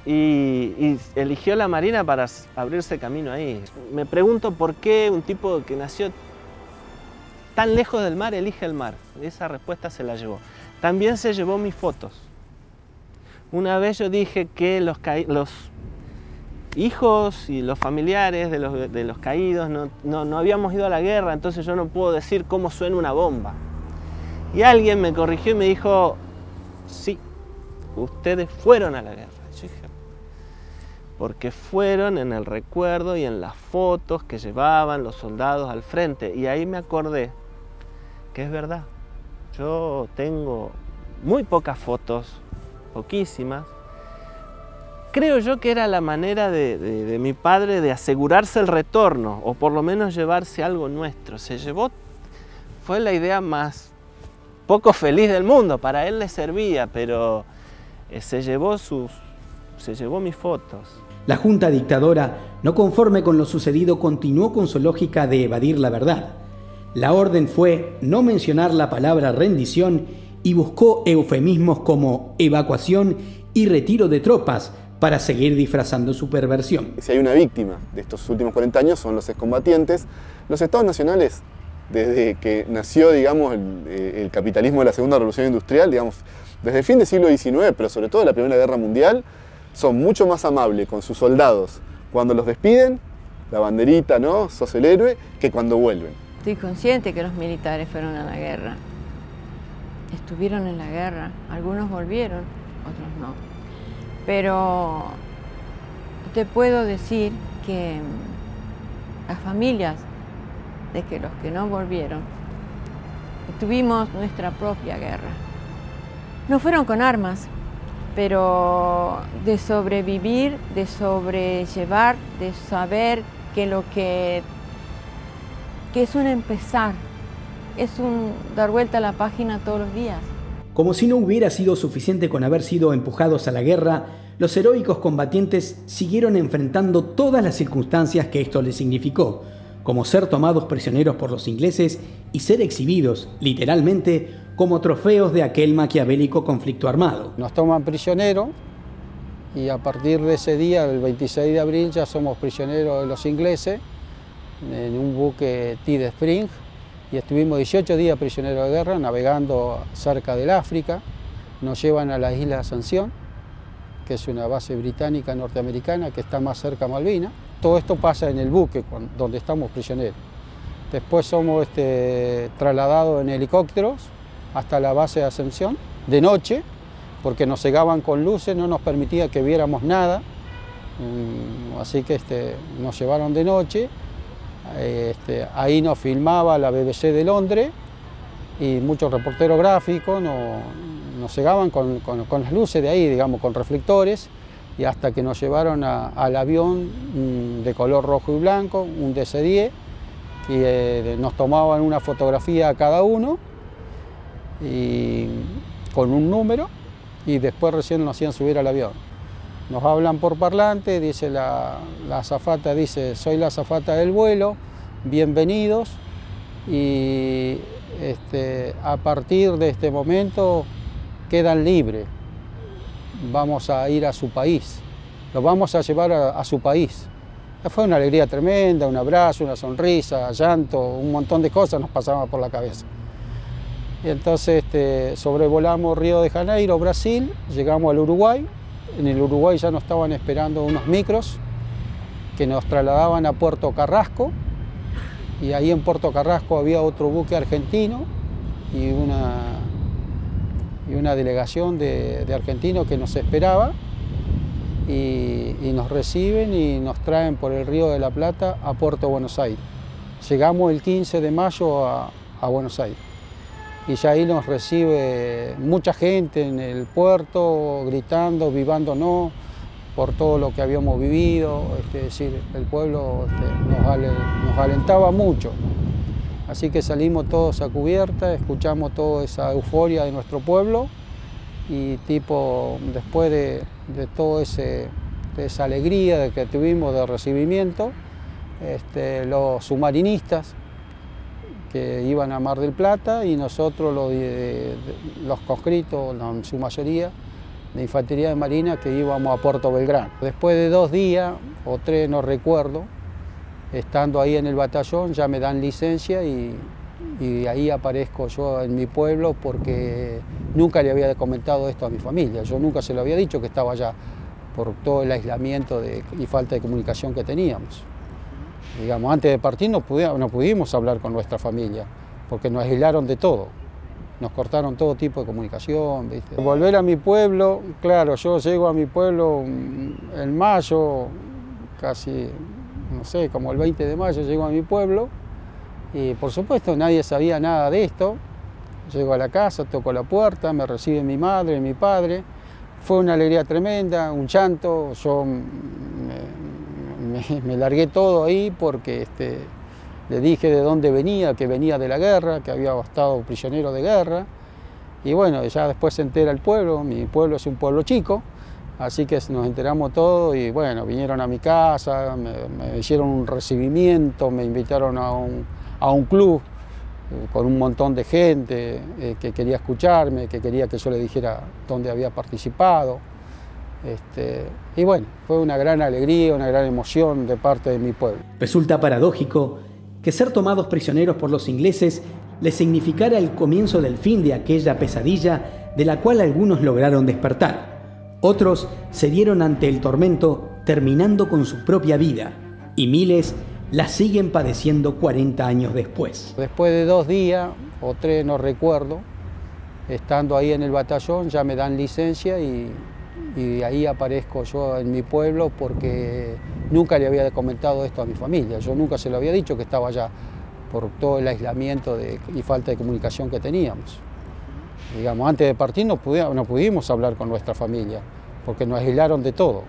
Y eligió la Marina para abrirse camino ahí. Me pregunto por qué un tipo que nació tan lejos del mar elige el mar. Esa respuesta se la llevó. También se llevó mis fotos. Una vez yo dije que los hijos y los familiares de los caídos no habíamos ido a la guerra, entonces yo no puedo decir cómo suena una bomba. Y alguien me corrigió y me dijo, sí, ustedes fueron a la guerra. Yo dije, porque fueron en el recuerdo y en las fotos que llevaban los soldados al frente. Y ahí me acordé que es verdad. Yo tengo muy pocas fotos, poquísimas. Creo yo que era la manera de mi padre de asegurarse el retorno, o por lo menos llevarse algo nuestro. Fue la idea más poco feliz del mundo, para él le servía, pero se llevó sus se llevó mis fotos. La junta dictadora, no conforme con lo sucedido, continuó con su lógica de evadir la verdad. La orden fue no mencionar la palabra rendición y buscó eufemismos como evacuación y retiro de tropas para seguir disfrazando su perversión. Si hay una víctima de estos últimos 40 años son los excombatientes. Los estados nacionales, desde que nació, digamos, el capitalismo de la Segunda Revolución Industrial, digamos, desde el fin del siglo XIX, pero sobre todo de la Primera Guerra Mundial, son mucho más amables con sus soldados cuando los despiden, la banderita, ¿no? Sos el héroe, que cuando vuelven. Estoy consciente que los militares fueron a la guerra. Estuvieron en la guerra. Algunos volvieron, otros no. Pero te puedo decir que las familias de que los que no volvieron, tuvimos nuestra propia guerra. No fueron con armas, pero de sobrevivir, de sobrellevar, de saber que es un empezar, es un dar vuelta a la página todos los días. Como si no hubiera sido suficiente con haber sido empujados a la guerra, los heroicos combatientes siguieron enfrentando todas las circunstancias que esto les significó, como ser tomados prisioneros por los ingleses y ser exhibidos, literalmente, como trofeos de aquel maquiavélico conflicto armado. Nos toman prisioneros y a partir de ese día, el 26 de abril, ya somos prisioneros de los ingleses en un buque Tide Spring y estuvimos 18 días prisioneros de guerra navegando cerca del África. Nos llevan a la isla de Ascensión, que es una base británica norteamericana que está más cerca a Malvinas. Todo esto pasa en el buque donde estamos prisioneros. Después somos trasladados en helicópteros hasta la base de Ascensión, de noche, porque nos cegaban con luces, no nos permitía que viéramos nada, así que nos llevaron de noche. Ahí nos filmaba la BBC de Londres y muchos reporteros gráficos nos cegaban con las luces de ahí, digamos, con reflectores, y hasta que nos llevaron al avión de color rojo y blanco, un DC-10, y nos tomaban una fotografía a cada uno y con un número, y después recién nos hacían subir al avión. Nos hablan por parlante, dice la azafata, dice: soy la azafata del vuelo, bienvenidos, y a partir de este momento quedan libres, vamos a ir a su país, los vamos a llevar a su país. Fue una alegría tremenda, un abrazo, una sonrisa, llanto, un montón de cosas nos pasaban por la cabeza. Y entonces sobrevolamos Río de Janeiro, Brasil, llegamos al Uruguay. En el Uruguay ya nos estaban esperando unos micros que nos trasladaban a Puerto Carrasco, y ahí en Puerto Carrasco había otro buque argentino y una delegación de argentinos que nos esperaba, y nos reciben y nos traen por el Río de la Plata a Puerto Buenos Aires. Llegamos el 15 de mayo a Buenos Aires. Y ya ahí nos recibe mucha gente en el puerto, gritando, vivándonos por todo lo que habíamos vivido. Es decir, el pueblo nos alentaba mucho. Así que salimos todos a cubierta, escuchamos toda esa euforia de nuestro pueblo, y después de toda esa alegría que tuvimos de recibimiento, los submarinistas que iban a Mar del Plata, y nosotros los conscritos, en su mayoría, de Infantería de Marina, que íbamos a Puerto Belgrano. Después de 2 días o 3, no recuerdo, estando ahí en el batallón, ya me dan licencia y ahí aparezco yo en mi pueblo, porque nunca le había comentado esto a mi familia. Yo nunca se lo había dicho que estaba allá, por todo el aislamiento y falta de comunicación que teníamos. Digamos, antes de partir no pudimos hablar con nuestra familia, porque nos aislaron de todo. Nos cortaron todo tipo de comunicación, ¿viste? Volver a mi pueblo, claro, yo llego a mi pueblo en mayo, casi, no sé, como el 20 de mayo llego a mi pueblo, y por supuesto nadie sabía nada de esto. Llego a la casa, toco la puerta, me recibe mi madre, mi padre. Fue una alegría tremenda, un llanto. Yo me largué todo ahí porque le dije de dónde venía, que venía de la guerra, que había estado prisionero de guerra. Y bueno, ya después se entera el pueblo. Mi pueblo es un pueblo chico, Así que nos enteramos todos y bueno, vinieron a mi casa, me hicieron un recibimiento, me invitaron a un club con un montón de gente que quería escucharme, que quería que yo le dijera dónde había participado. Y bueno, fue una gran alegría, una gran emoción de parte de mi pueblo. Resulta paradójico que ser tomados prisioneros por los ingleses les significara el comienzo del fin de aquella pesadilla de la cual algunos lograron despertar. Otros cedieron ante el tormento, terminando con su propia vida, y miles la siguen padeciendo 40 años después. Después de 2 días o 3, no recuerdo, estando ahí en el batallón, ya me dan licencia y ahí aparezco yo en mi pueblo porque nunca le había comentado esto a mi familia. Yo nunca se lo había dicho que estaba allá por todo el aislamiento y falta de comunicación que teníamos. Digamos, antes de partir no pudimos hablar con nuestra familia porque nos aislaron de todo.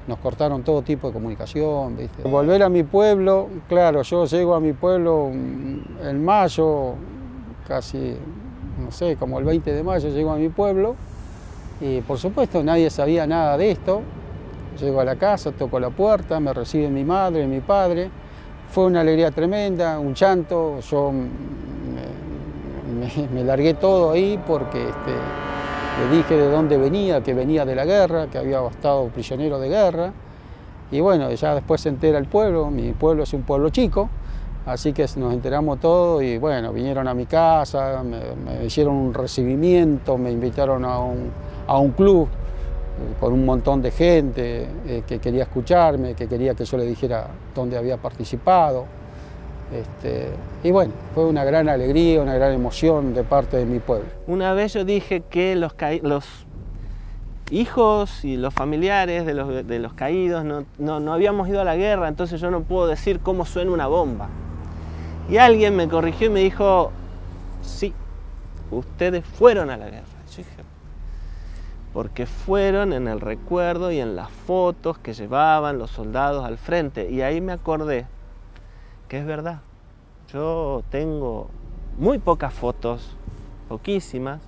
Nos cortaron todo tipo de comunicación, ¿viste? Volver a mi pueblo, claro, yo llego a mi pueblo en mayo, casi, no sé, como el 20 de mayo llego a mi pueblo y por supuesto nadie sabía nada de esto. Llego a la casa, toco la puerta, me recibe mi madre, mi padre. Fue una alegría tremenda, un llanto, yo me largué todo ahí porque le dije de dónde venía, que venía de la guerra, que había estado prisionero de guerra. Y bueno, ya después se entera el pueblo, mi pueblo es un pueblo chico, así que nos enteramos todos y bueno, vinieron a mi casa, me hicieron un recibimiento, me invitaron a un club con un montón de gente que quería escucharme, que quería que yo le dijera dónde había participado. Y bueno, fue una gran alegría, una gran emoción de parte de mi pueblo. Una vez yo dije que los hijos y los familiares de los caídos no habíamos ido a la guerra, entonces yo no puedo decir cómo suena una bomba. Y alguien me corrigió y me dijo, sí, ustedes fueron a la guerra. Yo dije, porque fueron en el recuerdo y en las fotos que llevaban los soldados al frente. Y ahí me acordé que es verdad. Yo tengo muy pocas fotos, poquísimas.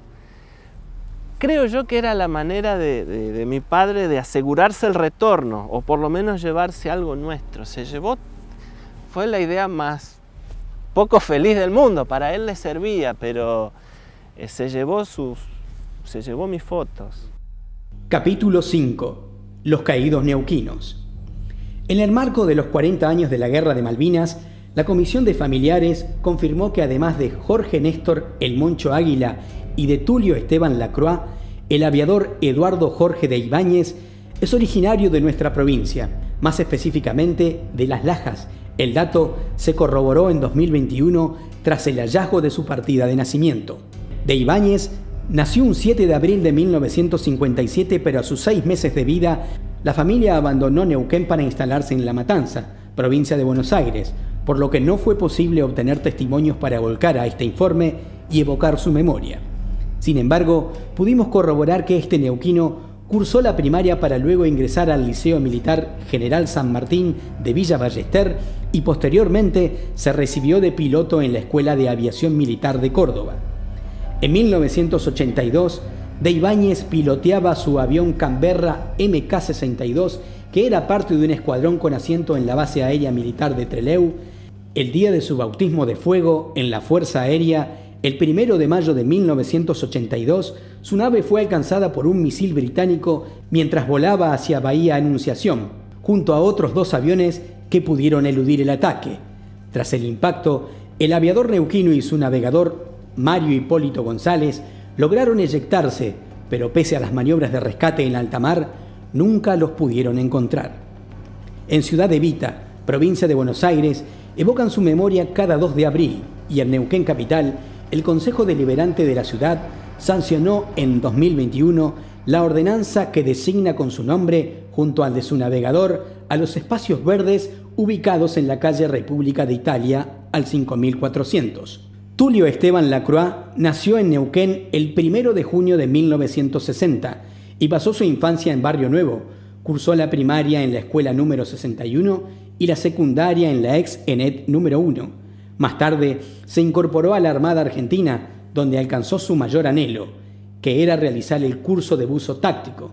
Creo yo que era la manera de mi padre de asegurarse el retorno, o por lo menos llevarse algo nuestro. Fue la idea más poco feliz del mundo, para él le servía, pero se llevó mis fotos. Capítulo 5. Los caídos neuquinos. En el marco de los 40 años de la Guerra de Malvinas, la Comisión de Familiares confirmó que además de Jorge Néstor El Moncho Águila y de Tulio Esteban Lacroix, el aviador Eduardo Jorge de Ibáñez es originario de nuestra provincia, más específicamente de Las Lajas. El dato se corroboró en 2021 tras el hallazgo de su partida de nacimiento. De Ibáñez nació un 7 de abril de 1957, pero a sus 6 meses de vida, la familia abandonó Neuquén para instalarse en La Matanza, provincia de Buenos Aires, por lo que no fue posible obtener testimonios para volcar a este informe y evocar su memoria. Sin embargo, pudimos corroborar que este neuquino cursó la primaria para luego ingresar al Liceo Militar General San Martín de Villa Ballester y posteriormente se recibió de piloto en la Escuela de Aviación Militar de Córdoba. En 1982, de Ibáñez piloteaba su avión Canberra MK-62, que era parte de un escuadrón con asiento en la base aérea militar de Trelew. El día de su bautismo de fuego en la Fuerza Aérea, el 1 de mayo de 1982, su nave fue alcanzada por un misil británico mientras volaba hacia Bahía Anunciación, junto a otros 2 aviones que pudieron eludir el ataque. Tras el impacto, el aviador neuquino y su navegador, Mario Hipólito González, lograron eyectarse, pero pese a las maniobras de rescate en alta mar, nunca los pudieron encontrar. En Ciudad Evita, provincia de Buenos Aires, evocan su memoria cada 2 de abril y en Neuquén capital, el Consejo Deliberante de la ciudad sancionó en 2021 la ordenanza que designa con su nombre, junto al de su navegador, a los espacios verdes ubicados en la calle República de Italia al 5400. Tulio Esteban Lacroix nació en Neuquén el 1 de junio de 1960 y pasó su infancia en Barrio Nuevo. Cursó la primaria en la escuela número 61 y la secundaria en la ex ENET número 1. Más tarde se incorporó a la Armada Argentina, donde alcanzó su mayor anhelo, que era realizar el curso de buzo táctico.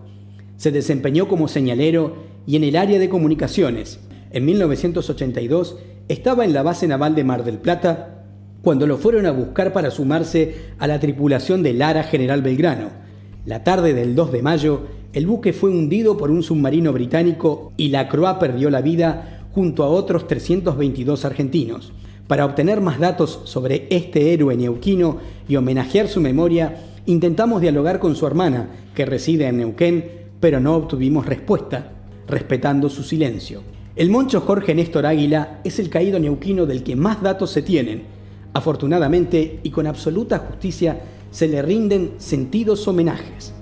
Se desempeñó como señalero y en el área de comunicaciones. En 1982 estaba en la base naval de Mar del Plata cuando lo fueron a buscar para sumarse a la tripulación del ARA General Belgrano. La tarde del 2 de mayo, el buque fue hundido por un submarino británico y la Croix perdió la vida junto a otros 322 argentinos. Para obtener más datos sobre este héroe neuquino y homenajear su memoria, intentamos dialogar con su hermana, que reside en Neuquén, pero no obtuvimos respuesta, respetando su silencio. El moncho Jorge Néstor Águila es el caído neuquino del que más datos se tienen. Afortunadamente y con absoluta justicia se le rinden sentidos homenajes.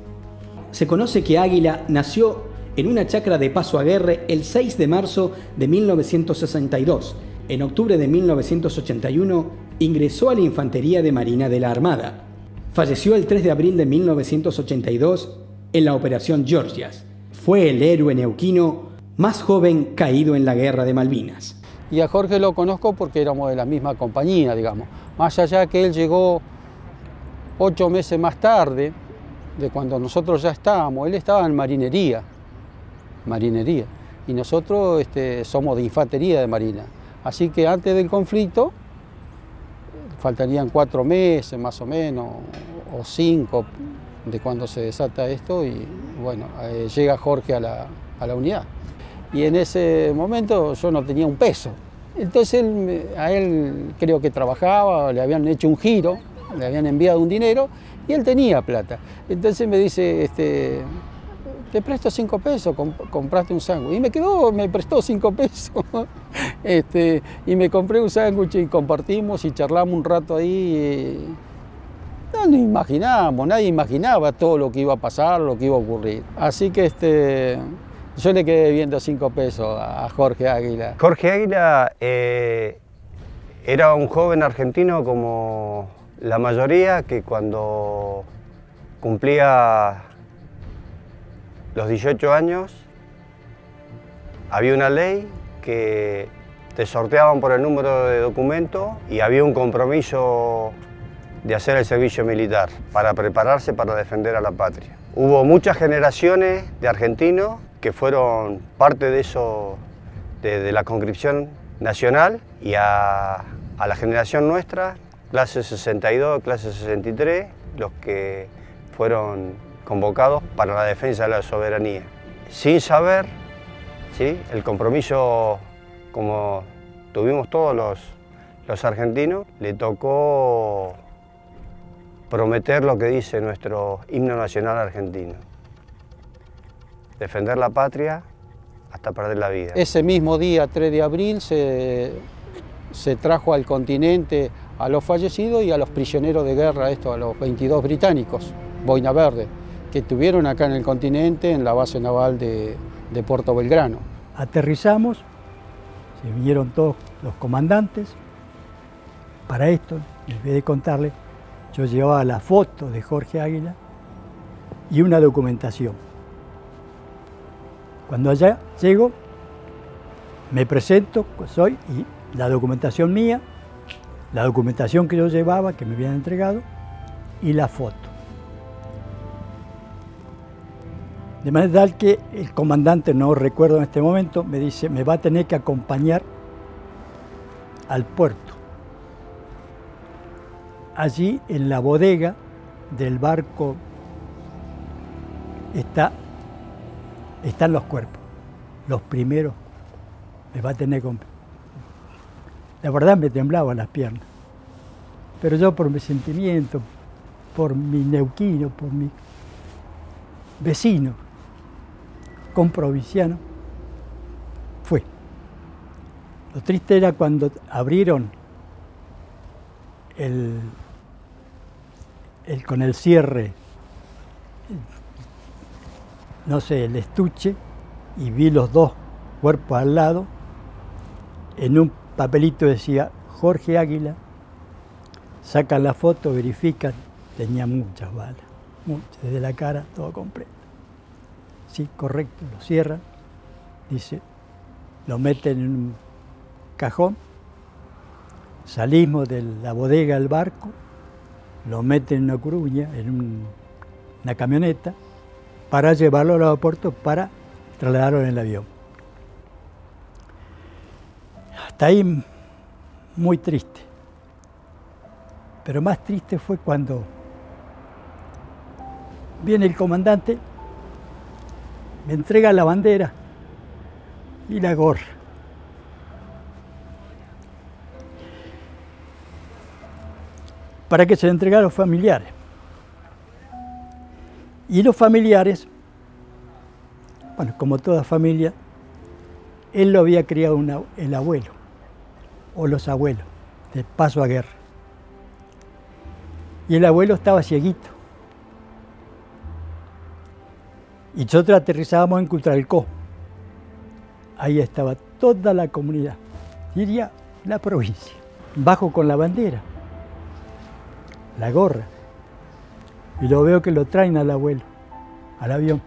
Se conoce que Águila nació en una chacra de Paso Aguerre el 6 de marzo de 1962. En octubre de 1981 ingresó a la Infantería de Marina de la Armada. Falleció el 3 de abril de 1982 en la Operación Georgias. Fue el héroe neuquino más joven caído en la Guerra de Malvinas. Y a Jorge lo conozco porque éramos de la misma compañía, digamos. Más allá que él llegó 8 meses más tarde de cuando nosotros ya estábamos, él estaba en marinería, y nosotros somos de infantería de marina. Así que antes del conflicto faltarían 4 meses más o menos, o 5 de cuando se desata esto, y bueno, llega Jorge a la unidad. Y en ese momento yo no tenía un peso. Entonces a él creo que trabajaba, le habían hecho un giro, le habían enviado un dinero y él tenía plata. Entonces me dice, te presto 5 pesos, compraste un sándwich. Y me prestó 5 pesos. Y me compré un sándwich y compartimos y charlamos un rato ahí. No nos imaginábamos, nadie imaginaba todo lo que iba a pasar, lo que iba a ocurrir. Así que yo le quedé debiendo 5 pesos a Jorge Águila. Jorge Águila era un joven argentino como la mayoría, que cuando cumplía los 18 años había una ley que te sorteaban por el número de documento y había un compromiso de hacer el servicio militar para prepararse para defender a la patria. Hubo muchas generaciones de argentinos que fueron parte de eso, de la conscripción nacional, y a la generación nuestra, clase 62, clase 63, los que fueron convocados para la defensa de la soberanía. Sin saber, ¿sí?, el compromiso, como tuvimos todos los argentinos, le tocó prometer lo que dice nuestro himno nacional argentino: defender la patria hasta perder la vida. Ese mismo día, 3 de abril, se trajo al continente a los fallecidos y a los prisioneros de guerra, a los 22 británicos, Boina Verde, que estuvieron acá en el continente, en la base naval de Puerto Belgrano. Aterrizamos, se vinieron todos los comandantes. Para esto, en vez de contarles, yo llevaba la foto de Jorge Águila y una documentación. Cuando allá llego, me presento, soy, y la documentación mía, la documentación que yo llevaba, que me habían entregado, y la foto. De manera tal que el comandante, no recuerdo en este momento, me dice, me va a tener que acompañar al puerto. Allí, en la bodega del barco, están los cuerpos, los primeros. Me va a tener que... La verdad me temblaban las piernas, pero yo por mi sentimiento, por mi neuquino, por mi vecino, comprovinciano, fue. Lo triste era cuando abrieron con el cierre, no sé, el estuche, y vi los 2 cuerpos al lado. En un papelito decía Jorge Águila, sacan la foto, verifican, tenía muchas balas, muchas, desde la cara, todo completo. Sí, correcto, lo cierran, dice, lo meten en un cajón, salimos de la bodega del barco, lo meten en una curuña, en una camioneta, para llevarlo al aeropuerto para trasladarlo en el avión. Hasta ahí muy triste. Pero más triste fue cuando viene el comandante, me entrega la bandera y la gorra. Para que se le entregara a los familiares. Y los familiares, bueno, como toda familia, él lo había criado el abuelo o los abuelos de Paso a Guerra. Y el abuelo estaba cieguito. Y nosotros aterrizábamos en Cutralcó. Ahí estaba toda la comunidad, diría la provincia. Bajo con la bandera, la gorra. Y lo veo que lo traen al abuelo, al avión.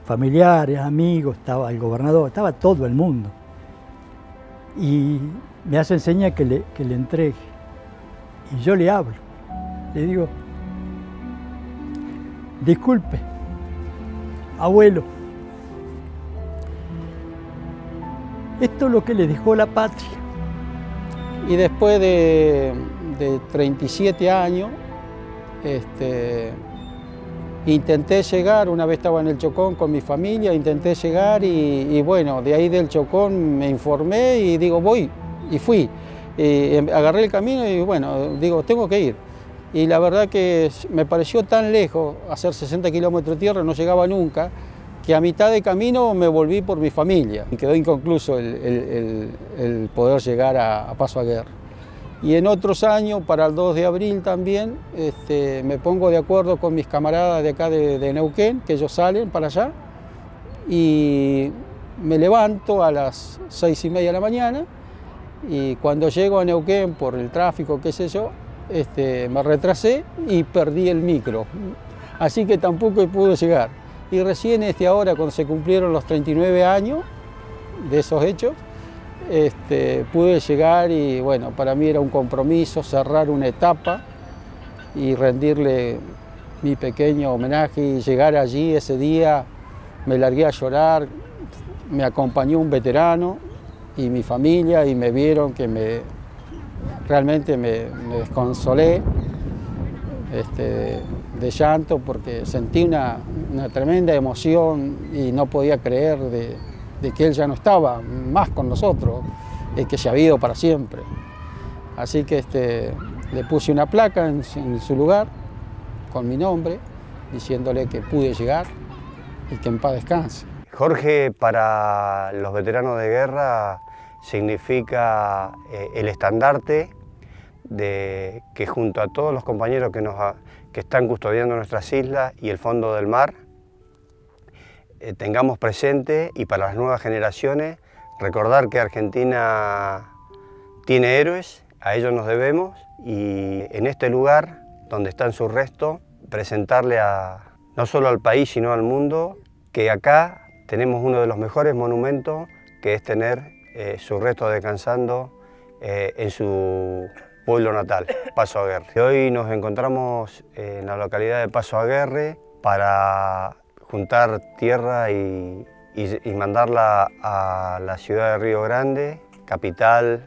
Familiares, amigos, estaba el gobernador, estaba todo el mundo. Y me hace seña que le entregue. Y yo le hablo, le digo, disculpe, abuelo, esto es lo que le dejó la patria. Y después de 37 años, intenté llegar, una vez estaba en el Chocón con mi familia, intenté llegar y bueno, de ahí del Chocón me informé y digo, voy, y fui. Agarré el camino y bueno, digo, tengo que ir. Y la verdad que me pareció tan lejos, hacer 60 kilómetros de tierra, no llegaba nunca, que a mitad de camino me volví por mi familia. Y quedó inconcluso el poder llegar a Paso a Guerra. Y en otros años, para el 2 de abril también, me pongo de acuerdo con mis camaradas de acá de Neuquén, que ellos salen para allá, y me levanto a las 6:30 de la mañana, y cuando llego a Neuquén por el tráfico, qué sé yo, me retrasé y perdí el micro. Así que tampoco pude llegar. Y recién ahora, cuando se cumplieron los 39 años de esos hechos, pude llegar y bueno, para mí era un compromiso cerrar una etapa y rendirle mi pequeño homenaje y llegar allí ese día, me largué a llorar, me acompañó un veterano y mi familia y me vieron que realmente me desconsolé de llanto porque sentí una tremenda emoción y no podía creer de que él ya no estaba más con nosotros, que se había ido para siempre. Así que le puse una placa en su lugar, con mi nombre, diciéndole que pude llegar y que en paz descanse. Jorge, para los veteranos de guerra, significa el estandarte de que junto a todos los compañeros que están custodiando nuestras islas y el fondo del mar, tengamos presente, y para las nuevas generaciones, recordar que Argentina tiene héroes, a ellos nos debemos, y en este lugar donde están sus restos, presentarle no solo al país sino al mundo que acá tenemos uno de los mejores monumentos, que es tener sus restos descansando en su pueblo natal, Paso a Guerre. Hoy nos encontramos en la localidad de Paso a Guerre para juntar tierra y mandarla a la ciudad de Río Grande, capital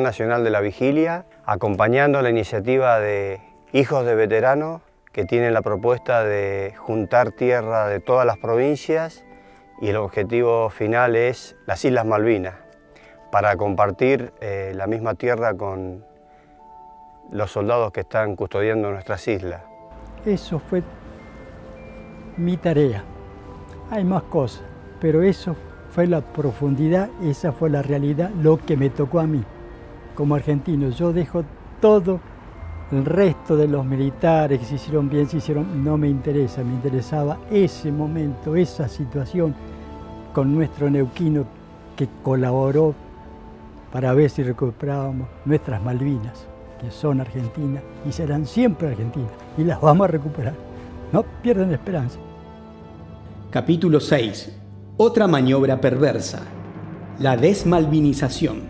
nacional de la vigilia, acompañando la iniciativa de hijos de veteranos que tienen la propuesta de juntar tierra de todas las provincias, y el objetivo final es las Islas Malvinas, para compartir la misma tierra con los soldados que están custodiando nuestras islas. Eso fue mi tarea. Hay más cosas, pero eso fue la profundidad, esa fue la realidad, lo que me tocó a mí como argentino. Yo dejo todo el resto de los militares, que se hicieron bien, no me interesa, me interesaba ese momento, esa situación con nuestro neuquino que colaboró para ver si recuperábamos nuestras Malvinas, que son argentinas y serán siempre argentinas, y las vamos a recuperar. No pierdan esperanza. Capítulo 6. Otra maniobra perversa. La desmalvinización.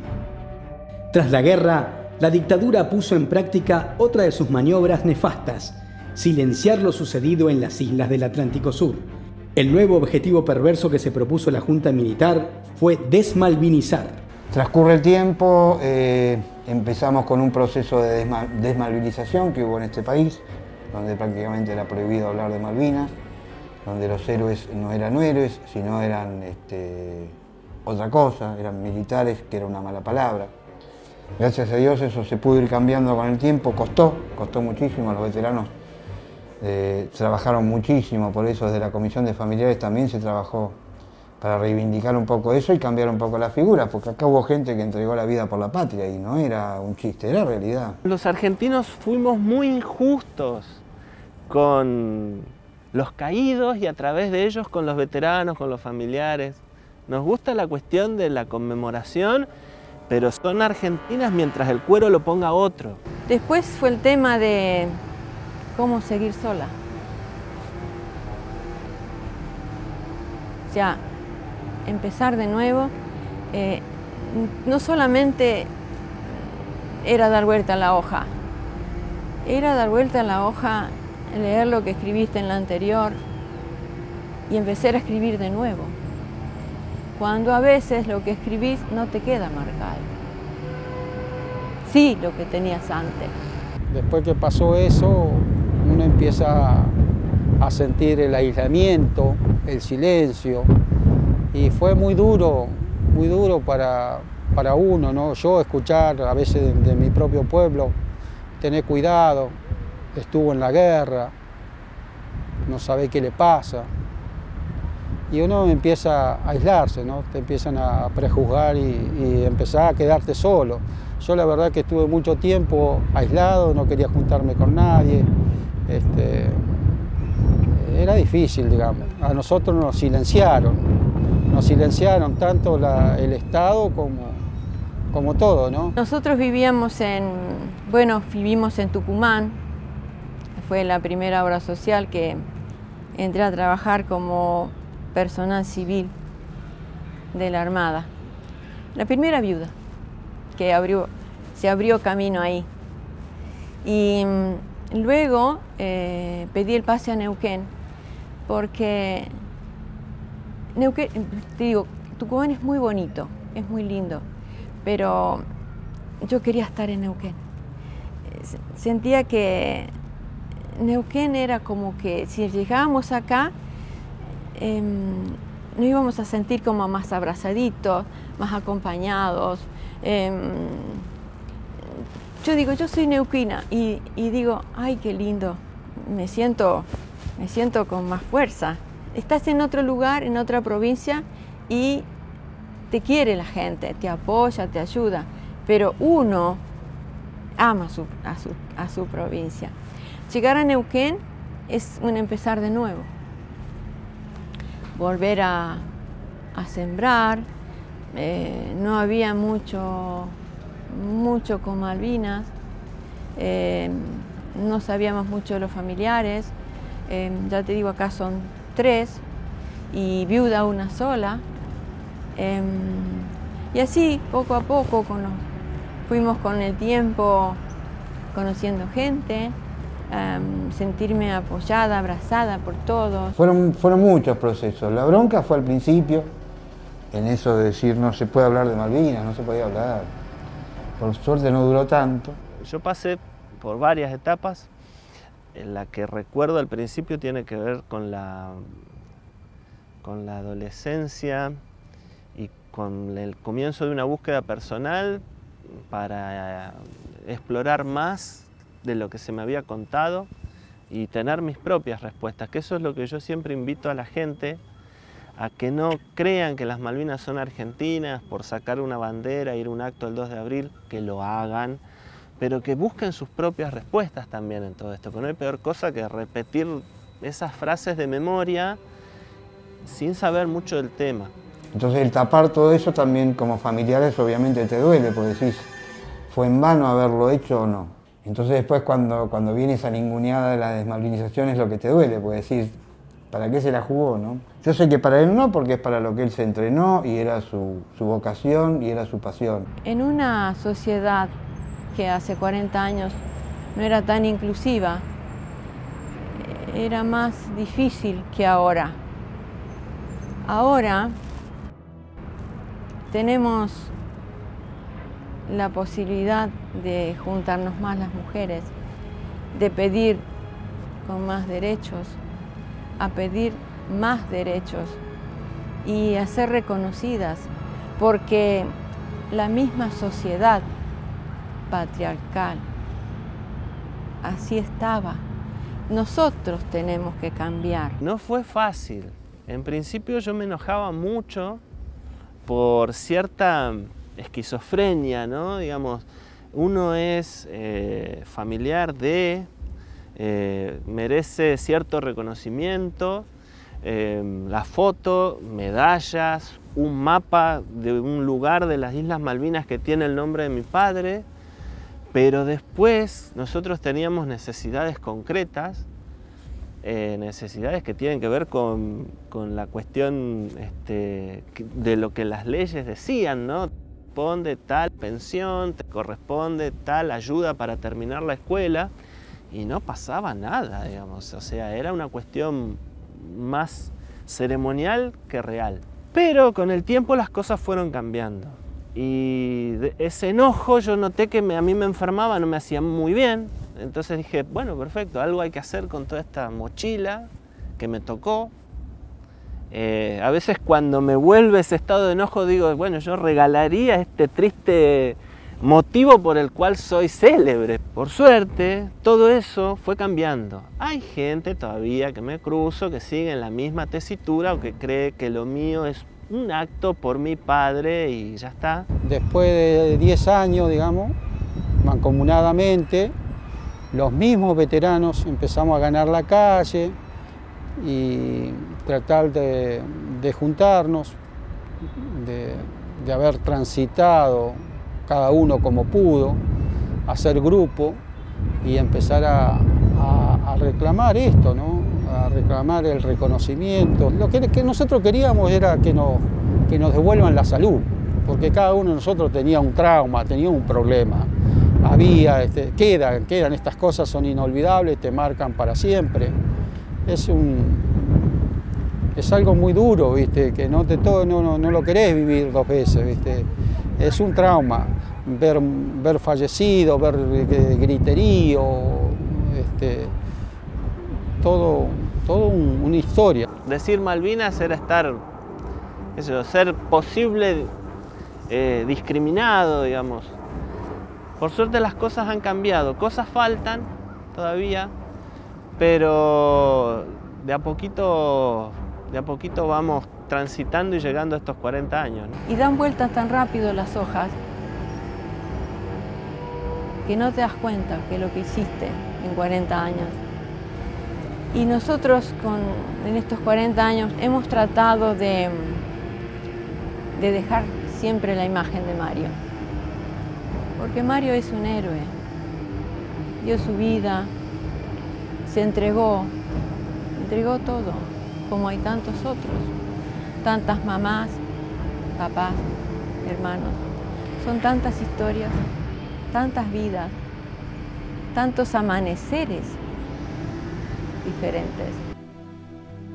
Tras la guerra, la dictadura puso en práctica otra de sus maniobras nefastas, silenciar lo sucedido en las islas del Atlántico Sur. El nuevo objetivo perverso que se propuso la Junta Militar fue desmalvinizar. Transcurre el tiempo, empezamos con un proceso de desmalvinización que hubo en este país, donde prácticamente era prohibido hablar de Malvinas, donde los héroes no eran héroes, sino eran otra cosa, eran militares, que era una mala palabra. Gracias a Dios eso se pudo ir cambiando con el tiempo, costó muchísimo, los veteranos trabajaron muchísimo, por eso desde la Comisión de Familiares también se trabajó para reivindicar un poco eso y cambiar un poco la figura, porque acá hubo gente que entregó la vida por la patria y no era un chiste, era realidad. Los argentinos fuimos muy injustos con los caídos y a través de ellos con los veteranos, con los familiares. Nos gusta la cuestión de la conmemoración, pero son argentinas mientras el cuero lo ponga otro. Después fue el tema de cómo seguir sola. O sea, empezar de nuevo, no solamente era dar vuelta a la hoja, era dar vuelta a la hoja, leer lo que escribiste en la anterior y empezar a escribir de nuevo. Cuando a veces lo que escribís no te queda marcado. Sí, lo que tenías antes. Después que pasó eso, uno empieza a sentir el aislamiento, el silencio, y fue muy duro para uno, ¿no? Yo escuchar a veces de mi propio pueblo, tener cuidado, estuvo en la guerra, no sabe qué le pasa. Y uno empieza a aislarse, ¿no? Te empiezan a prejuzgar y empezás a quedarte solo. Yo la verdad que estuve mucho tiempo aislado, no quería juntarme con nadie. Era difícil, digamos. A nosotros nos silenciaron tanto el Estado como todo, ¿no? Nosotros vivimos en Tucumán. Fue la primera obra social que entré a trabajar como personal civil de la Armada. La primera viuda que se abrió camino ahí. Y luego pedí el pase a Neuquén, porque Neuquén, te digo, Tucumán es muy bonito, es muy lindo, pero yo quería estar en Neuquén. Sentía que Neuquén era como que si llegábamos acá, nos íbamos a sentir como más abrazaditos, más acompañados. Yo digo, yo soy neuquina y digo, ay, qué lindo, me siento con más fuerza. Estás en otro lugar, en otra provincia y te quiere la gente, te apoya, te ayuda, pero uno ama a su provincia. Llegar a Neuquén es un empezar de nuevo. Volver a sembrar, no había mucho con Malvinas, no sabíamos mucho de los familiares, ya te digo, acá son 3 y viuda una sola, y así poco a poco fuimos con el tiempo conociendo gente, sentirme apoyada, abrazada por todos. Fueron muchos procesos. La bronca fue al principio, en eso de decir no se puede hablar de Malvinas, no se podía hablar. Por suerte no duró tanto. Yo pasé por varias etapas. En la que recuerdo al principio tiene que ver con la adolescencia y con el comienzo de una búsqueda personal para explorar más de lo que se me había contado y tener mis propias respuestas, que eso es lo que yo siempre invito a la gente, a que no crean que las Malvinas son argentinas por sacar una bandera, ir a un acto el 2 de abril, que lo hagan, pero que busquen sus propias respuestas también en todo esto, porque no hay peor cosa que repetir esas frases de memoria sin saber mucho del tema. Entonces el tapar todo eso también como familiares obviamente te duele, porque decís, ¿fue en vano haberlo hecho o no? Entonces después cuando viene esa ninguneada de la desmalvinización es lo que te duele, porque decís, ¿para qué se la jugó, no? Yo sé que para él no, porque es para lo que él se entrenó y era su vocación y era su pasión. En una sociedad que hace 40 años no era tan inclusiva, era más difícil que ahora. Ahora tenemos la posibilidad de juntarnos más las mujeres, de pedir con más derechos, a pedir más derechos y a ser reconocidas, porque la misma sociedad patriarcal así estaba. Nosotros tenemos que cambiar. No fue fácil. En principio yo me enojaba mucho por cierta esquizofrenia, ¿no? Digamos, uno es familiar de, merece cierto reconocimiento, la foto, medallas, un mapa de un lugar de las Islas Malvinas que tiene el nombre de mi padre, pero después nosotros teníamos necesidades concretas, necesidades que tienen que ver con la cuestión de lo que las leyes decían, ¿no? Te corresponde tal pensión, te corresponde tal ayuda para terminar la escuela, y no pasaba nada, digamos, o sea, era una cuestión más ceremonial que real. Pero con el tiempo las cosas fueron cambiando. Y ese enojo yo noté que a mí me enfermaba, no me hacía muy bien. Entonces dije, bueno, perfecto, algo hay que hacer con toda esta mochila que me tocó. A veces cuando me vuelve ese estado de enojo digo, bueno, yo regalaría este triste motivo por el cual soy célebre. Por suerte, todo eso fue cambiando. Hay gente todavía que me cruzo, que sigue en la misma tesitura o que cree que lo mío es un acto por mi padre y ya está. Después de 10 años, digamos, mancomunadamente, los mismos veteranos empezamos a ganar la calle y tratar de juntarnos, de haber transitado cada uno como pudo, hacer grupo y empezar a reclamar esto, ¿no? A reclamar el reconocimiento. Lo que nosotros queríamos era que nos devuelvan la salud, porque cada uno de nosotros tenía un trauma, tenía un problema. Quedan estas cosas, son inolvidables, te marcan para siempre. Es algo muy duro, ¿viste? Que no lo querés vivir dos veces, ¿viste? Es un trauma ver fallecidos, ver griterío, todo una historia. Decir Malvinas era estar, ser posible discriminado, digamos. Por suerte las cosas han cambiado, cosas faltan todavía, pero de a poquito vamos transitando y llegando a estos 40 años, ¿no? Y dan vueltas tan rápido las hojas que no te das cuenta que lo que hiciste en 40 años. Y nosotros en estos 40 años hemos tratado de dejar siempre la imagen de Mario. Porque Mario es un héroe. Dio su vida, se entregó todo, como hay tantos otros. Tantas mamás, papás, hermanos. Son tantas historias, tantas vidas, tantos amaneceres diferentes.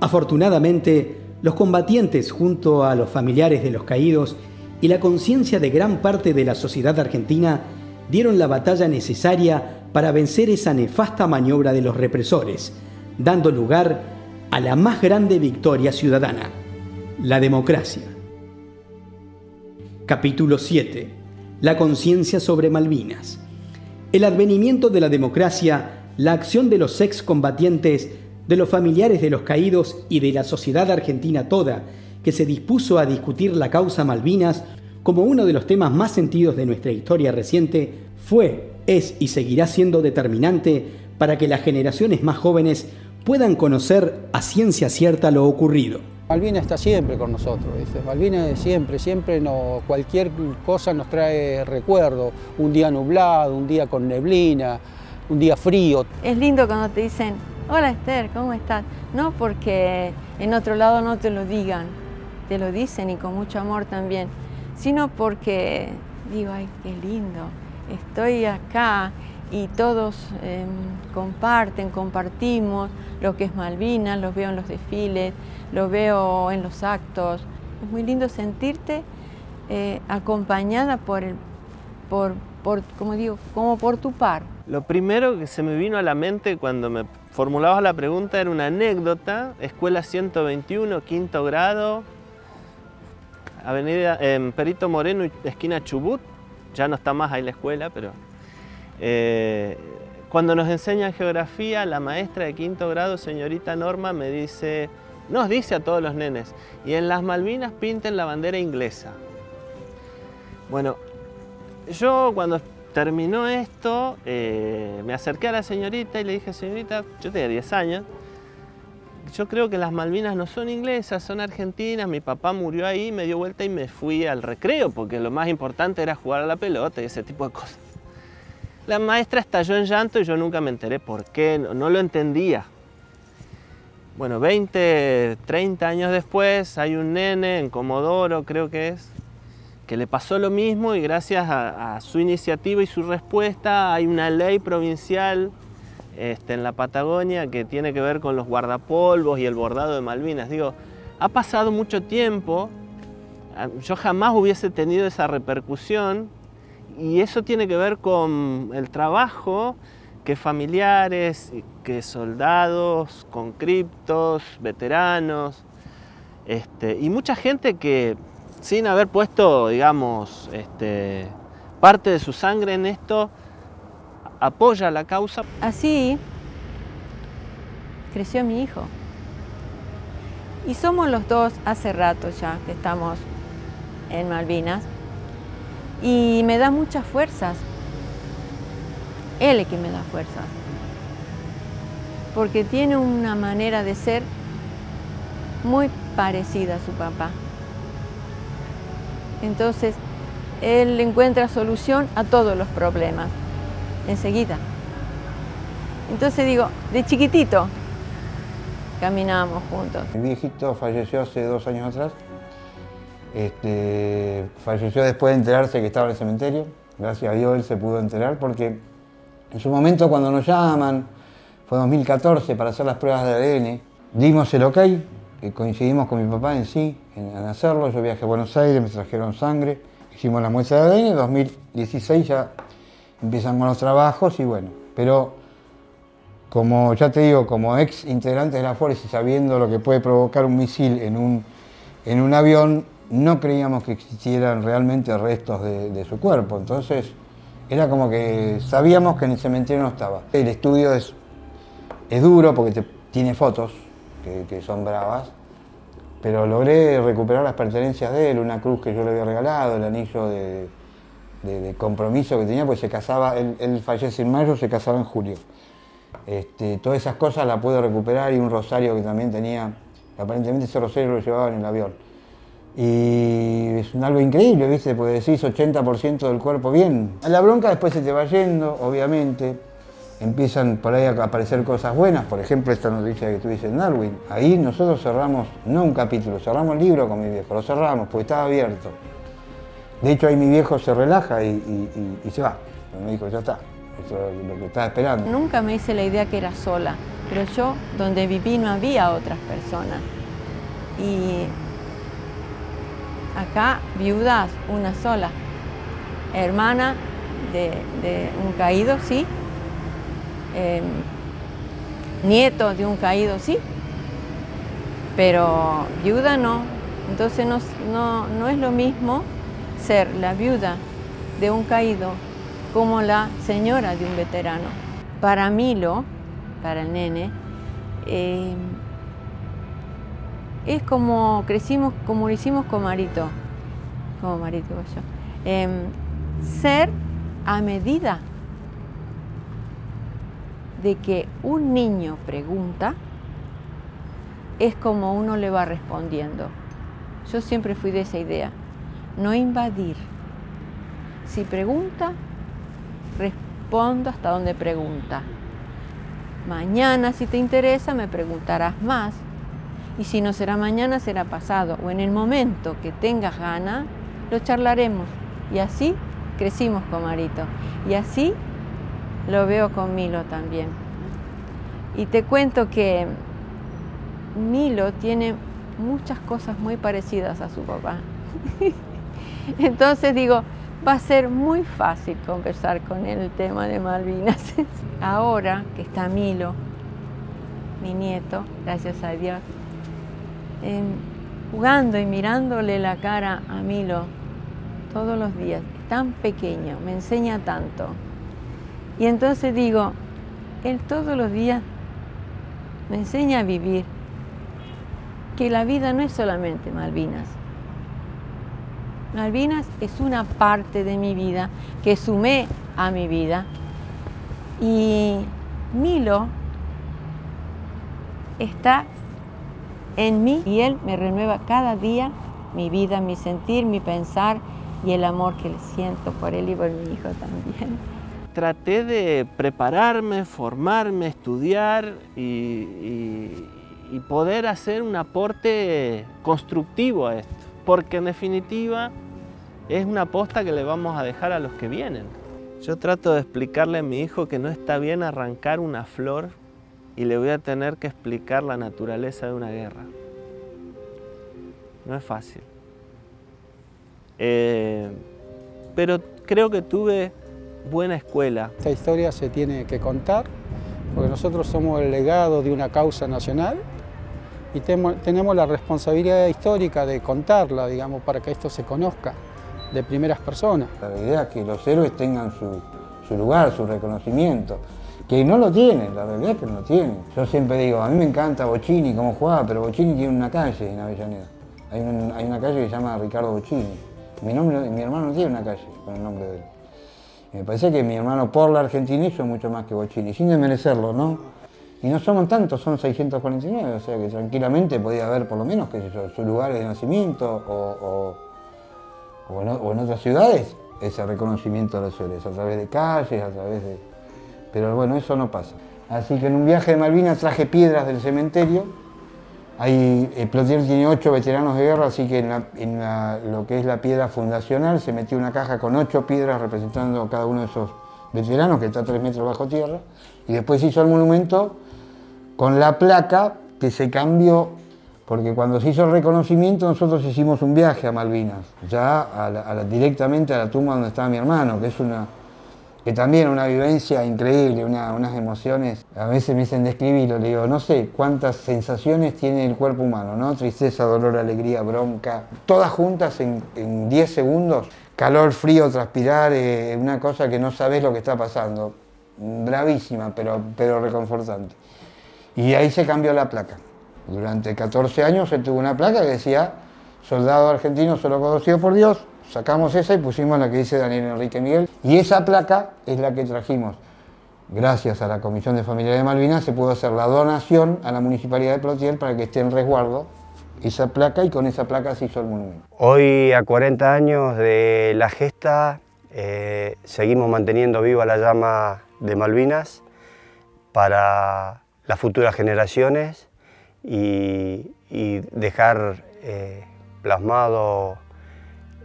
Afortunadamente, los combatientes junto a los familiares de los caídos y la conciencia de gran parte de la sociedad argentina dieron la batalla necesaria para vencer esa nefasta maniobra de los represores, dando lugar a la más grande victoria ciudadana, la democracia. Capítulo 7. La conciencia sobre Malvinas. El advenimiento de la democracia, la acción de los excombatientes, de los familiares de los caídos y de la sociedad argentina toda, que se dispuso a discutir la causa Malvinas como uno de los temas más sentidos de nuestra historia reciente, fue, es y seguirá siendo determinante para que las generaciones más jóvenes puedan conocer a ciencia cierta lo ocurrido. Malvinas está siempre con nosotros, ¿viste? Malvinas siempre cualquier cosa nos trae recuerdo, un día nublado, un día con neblina, un día frío. Es lindo cuando te dicen, hola Esther, ¿cómo estás? No porque en otro lado no te lo digan, te lo dicen y con mucho amor también, sino porque digo, ay, qué lindo, estoy acá y todos compartimos lo que es Malvinas, los veo en los desfiles, los veo en los actos. Es muy lindo sentirte acompañada como por tu par. Lo primero que se me vino a la mente cuando me formulabas la pregunta era una anécdota. Escuela 121, quinto grado, avenida Perito Moreno, esquina Chubut. Ya no está más ahí la escuela, pero cuando nos enseñan geografía, la maestra de quinto grado, señorita Norma, nos dice a todos los nenes, y en las Malvinas pinten la bandera inglesa. Bueno, yo cuando terminó esto, me acerqué a la señorita y le dije, señorita, yo tenía 10 años, yo creo que las Malvinas no son inglesas, son argentinas, mi papá murió ahí, me dio vuelta y me fui al recreo, porque lo más importante era jugar a la pelota y ese tipo de cosas. La maestra estalló en llanto y yo nunca me enteré por qué, no lo entendía. Bueno, 20, 30 años después hay un nene en Comodoro, creo que es, que le pasó lo mismo y gracias a su iniciativa y su respuesta hay una ley provincial en la Patagonia que tiene que ver con los guardapolvos y el bordado de Malvinas. Digo, ha pasado mucho tiempo, yo jamás hubiese tenido esa repercusión y eso tiene que ver con el trabajo que familiares, que soldados, conscriptos, veteranos y mucha gente que sin haber puesto, digamos, parte de su sangre en esto, apoya la causa. Así creció mi hijo. Y somos los dos hace rato ya que estamos en Malvinas. Y me da muchas fuerzas. Él es quien me da fuerzas. Porque tiene una manera de ser muy parecida a su papá. Entonces, él encuentra solución a todos los problemas, enseguida. Entonces digo, de chiquitito caminábamos juntos. Mi viejito falleció hace 2 años atrás. Falleció después de enterarse que estaba en el cementerio. Gracias a Dios él se pudo enterar porque en su momento cuando nos llaman, fue 2014 para hacer las pruebas de ADN, dimos el ok, coincidimos con mi papá en sí, en hacerlo. Yo viajé a Buenos Aires, me trajeron sangre, hicimos la muestra de ADN, en 2016 ya empiezan con los trabajos y bueno, pero como ya te digo, como ex integrante de la fuerza y sabiendo lo que puede provocar un misil en un avión, no creíamos que existieran realmente restos de su cuerpo, entonces era como que sabíamos que en el cementerio no estaba. El estudio es duro porque tiene fotos que son bravas, pero logré recuperar las pertenencias de él, una cruz que yo le había regalado, el anillo de compromiso que tenía, pues se casaba, él fallece en mayo, se casaba en julio. Todas esas cosas las puedo recuperar y un rosario que también tenía, aparentemente ese rosario lo llevaba en el avión. Y es algo increíble, ¿viste? Porque decís 80% del cuerpo bien. La bronca después se te va yendo, obviamente. Empiezan por ahí a aparecer cosas buenas, por ejemplo esta noticia que tú dices en Darwin. Ahí nosotros cerramos, no un capítulo, cerramos el libro con mi viejo, lo cerramos porque estaba abierto. De hecho ahí mi viejo se relaja y se va. Me dijo, ya está, esto es lo que estaba esperando. Nunca me hice la idea que era sola, pero yo donde viví no había otras personas. Y acá viudas, una sola. Hermana de un caído, sí. Nieto de un caído, sí, pero viuda no. Entonces no es lo mismo ser la viuda de un caído como la señora de un veterano. Para Milo, para el nene, es como crecimos, como lo hicimos con Marito, ser a medida de que un niño pregunta, es como uno le va respondiendo. Yo siempre fui de esa idea, no invadir. Si pregunta, respondo hasta donde pregunta. Mañana, si te interesa, me preguntarás más. Y si no será mañana, será pasado. O en el momento que tengas ganas, lo charlaremos. Y así crecimos con Marito. Y así lo veo con Milo también. Y te cuento que Milo tiene muchas cosas muy parecidas a su papá. Entonces digo, va a ser muy fácil conversar con él el tema de Malvinas. Ahora que está Milo, mi nieto, gracias a Dios, jugando y mirándole la cara a Milo todos los días, es tan pequeño, me enseña tanto. Y entonces digo, él todos los días me enseña a vivir, que la vida no es solamente Malvinas. Malvinas es una parte de mi vida que sumé a mi vida. Y Milo está en mí y él me renueva cada día mi vida, mi sentir, mi pensar y el amor que le siento por él y por mi hijo también. Traté de prepararme, formarme, estudiar y poder hacer un aporte constructivo a esto, porque en definitiva es una posta que le vamos a dejar a los que vienen. Yo trato de explicarle a mi hijo que no está bien arrancar una flor y le voy a tener que explicar la naturaleza de una guerra. No es fácil. Pero creo que tuve buena escuela. Esta historia se tiene que contar porque nosotros somos el legado de una causa nacional y tenemos la responsabilidad histórica de contarla, digamos, para que esto se conozca de primeras personas. La idea es que los héroes tengan su lugar, su reconocimiento, que no lo tienen, la realidad es que no lo tienen. Yo siempre digo, a mí me encanta Bocchini, cómo jugaba, pero Bocchini tiene una calle en Avellaneda. Hay una calle que se llama Ricardo Bocchini. Mi hermano no tiene una calle con el nombre de él. Y me parece que mi hermano por la Argentina hizo mucho más que Bocchini, sin desmerecerlo, ¿no? Y no somos tantos, son 649, o sea que tranquilamente podía haber por lo menos, qué sé yo, sus lugares de nacimiento o en otras ciudades, ese reconocimiento de los héroes, a través de calles, a través de... Pero bueno, eso no pasa. Así que en un viaje de Malvinas traje piedras del cementerio. Plotier tiene 8 veteranos de guerra, así que en lo que es la piedra fundacional se metió una caja con 8 piedras representando cada uno de esos veteranos, que está a 3 metros bajo tierra, y después se hizo el monumento con la placa que se cambió, porque cuando se hizo el reconocimiento nosotros hicimos un viaje a Malvinas, ya directamente a la tumba donde estaba mi hermano, que también una vivencia increíble, unas emociones, a veces me dicen describirlo, le digo, no sé cuántas sensaciones tiene el cuerpo humano, ¿no? Tristeza, dolor, alegría, bronca, todas juntas en 10 segundos, calor, frío, transpirar, una cosa que no sabés lo que está pasando, bravísima, pero reconfortante. Y ahí se cambió la placa. Durante 14 años se tuvo una placa que decía, soldado argentino solo conocido por Dios. Sacamos esa y pusimos la que dice Daniel Enrique Miguel. Y esa placa es la que trajimos. Gracias a la Comisión de Familiares de Malvinas se pudo hacer la donación a la Municipalidad de Plotier para que esté en resguardo esa placa, y con esa placa se hizo el monumento. Hoy, a 40 años de la gesta, seguimos manteniendo viva la llama de Malvinas para las futuras generaciones y dejar plasmado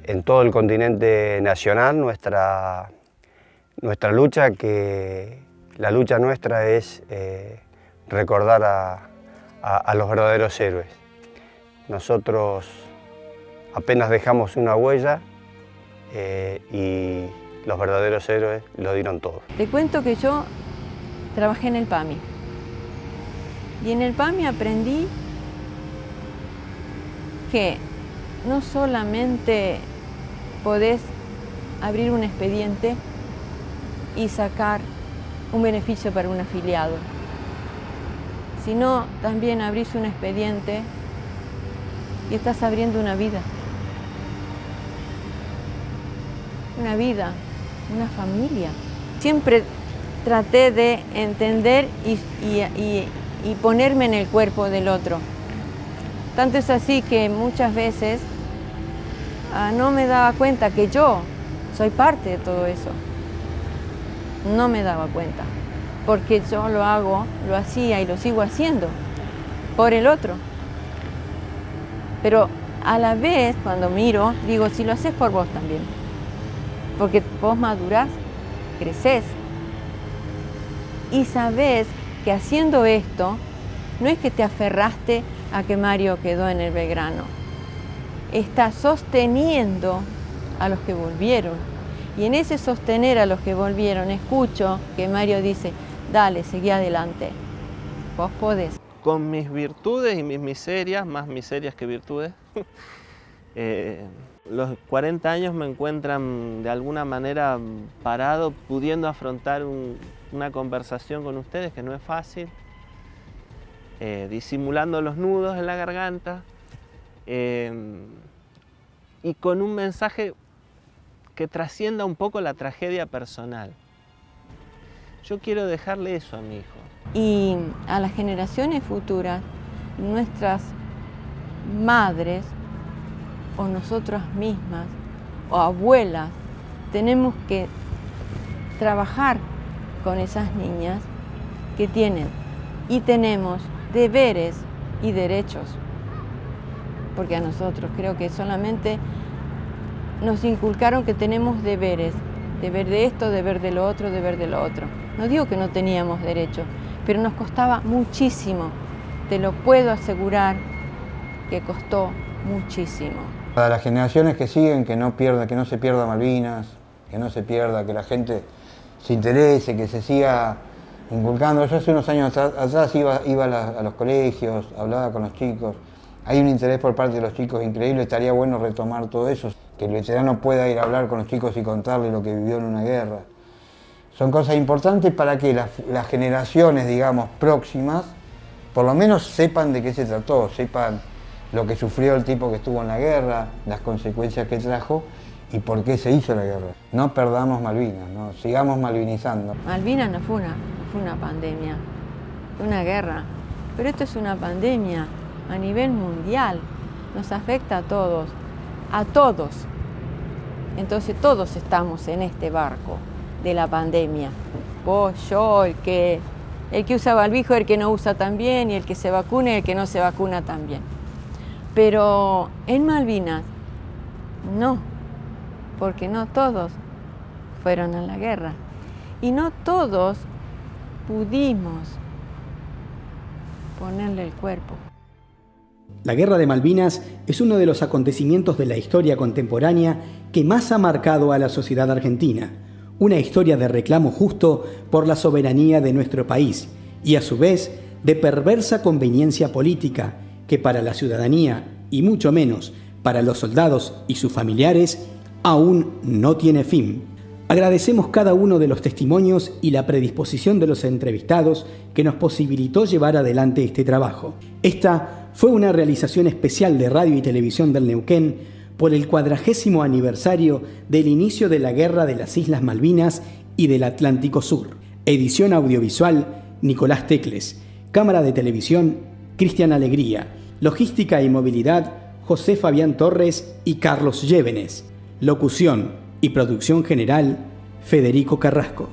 en todo el continente nacional nuestra lucha, que la lucha nuestra es recordar a los verdaderos héroes. Nosotros apenas dejamos una huella y los verdaderos héroes lo dieron todo. Te cuento que yo trabajé en el PAMI y en el PAMI aprendí que no solamente podés abrir un expediente y sacar un beneficio para un afiliado, sino también abrís un expediente y estás abriendo una vida, una familia. Siempre traté de entender y ponerme en el cuerpo del otro. Tanto es así que muchas veces no me daba cuenta que yo soy parte de todo eso. No me daba cuenta, porque yo lo hacía y lo sigo haciendo por el otro. Pero a la vez, cuando miro, digo, si lo haces por vos también, porque vos madurás, creces, Y sabés que haciendo esto, no es que te aferraste a que Mario quedó en el Belgrano. Está sosteniendo a los que volvieron. Y en ese sostener a los que volvieron, escucho que Mario dice, dale, seguí adelante, vos podés. Con mis virtudes y mis miserias, más miserias que virtudes, los 40 años me encuentran de alguna manera parado, pudiendo afrontar una conversación con ustedes que no es fácil, disimulando los nudos en la garganta y con un mensaje que trascienda un poco la tragedia personal. Yo quiero dejarle eso a mi hijo. Y a las generaciones futuras, nuestras madres o nosotras mismas o abuelas, tenemos que trabajar con esas niñas que tienen y tenemos deberes y derechos. Porque a nosotros creo que solamente nos inculcaron que tenemos deberes, deber de esto, deber de lo otro, deber de lo otro. No digo que no teníamos derechos, pero nos costaba muchísimo. Te lo puedo asegurar que costó muchísimo. Para las generaciones que siguen, que no se pierda Malvinas, que no se pierda, que la gente se interese, que se siga inculcando. Yo hace unos años atrás iba a los colegios, hablaba con los chicos. Hay un interés por parte de los chicos increíble, estaría bueno retomar todo eso, que el veterano pueda ir a hablar con los chicos y contarles lo que vivió en una guerra. Son cosas importantes para que las generaciones, digamos, próximas, por lo menos sepan de qué se trató, sepan lo que sufrió el tipo que estuvo en la guerra, las consecuencias que trajo y por qué se hizo la guerra. No perdamos Malvinas, ¿no? Sigamos malvinizando. Malvinas no fue una pandemia, fue una guerra, pero esto es una pandemia a nivel mundial, nos afecta a todos, entonces todos estamos en este barco de la pandemia, vos, yo, el que usa barbijo, el que no usa también, y el que se vacuna y el que no se vacuna también. Pero en Malvinas, no, porque no todos fueron a la guerra y no todos pudimos ponerle el cuerpo. La Guerra de Malvinas es uno de los acontecimientos de la historia contemporánea que más ha marcado a la sociedad argentina. Una historia de reclamo justo por la soberanía de nuestro país y a su vez de perversa conveniencia política que para la ciudadanía y mucho menos para los soldados y sus familiares aún no tiene fin. Agradecemos cada uno de los testimonios y la predisposición de los entrevistados que nos posibilitó llevar adelante este trabajo. Esta fue una realización especial de Radio y Televisión del Neuquén por el 40º aniversario del inicio de la Guerra de las Islas Malvinas y del Atlántico Sur. Edición audiovisual, Nicolás Tecles. Cámara de televisión, Cristian Alegría. Logística y movilidad, José Fabián Torres y Carlos Llévenes. Locución y producción general, Federico Carrasco.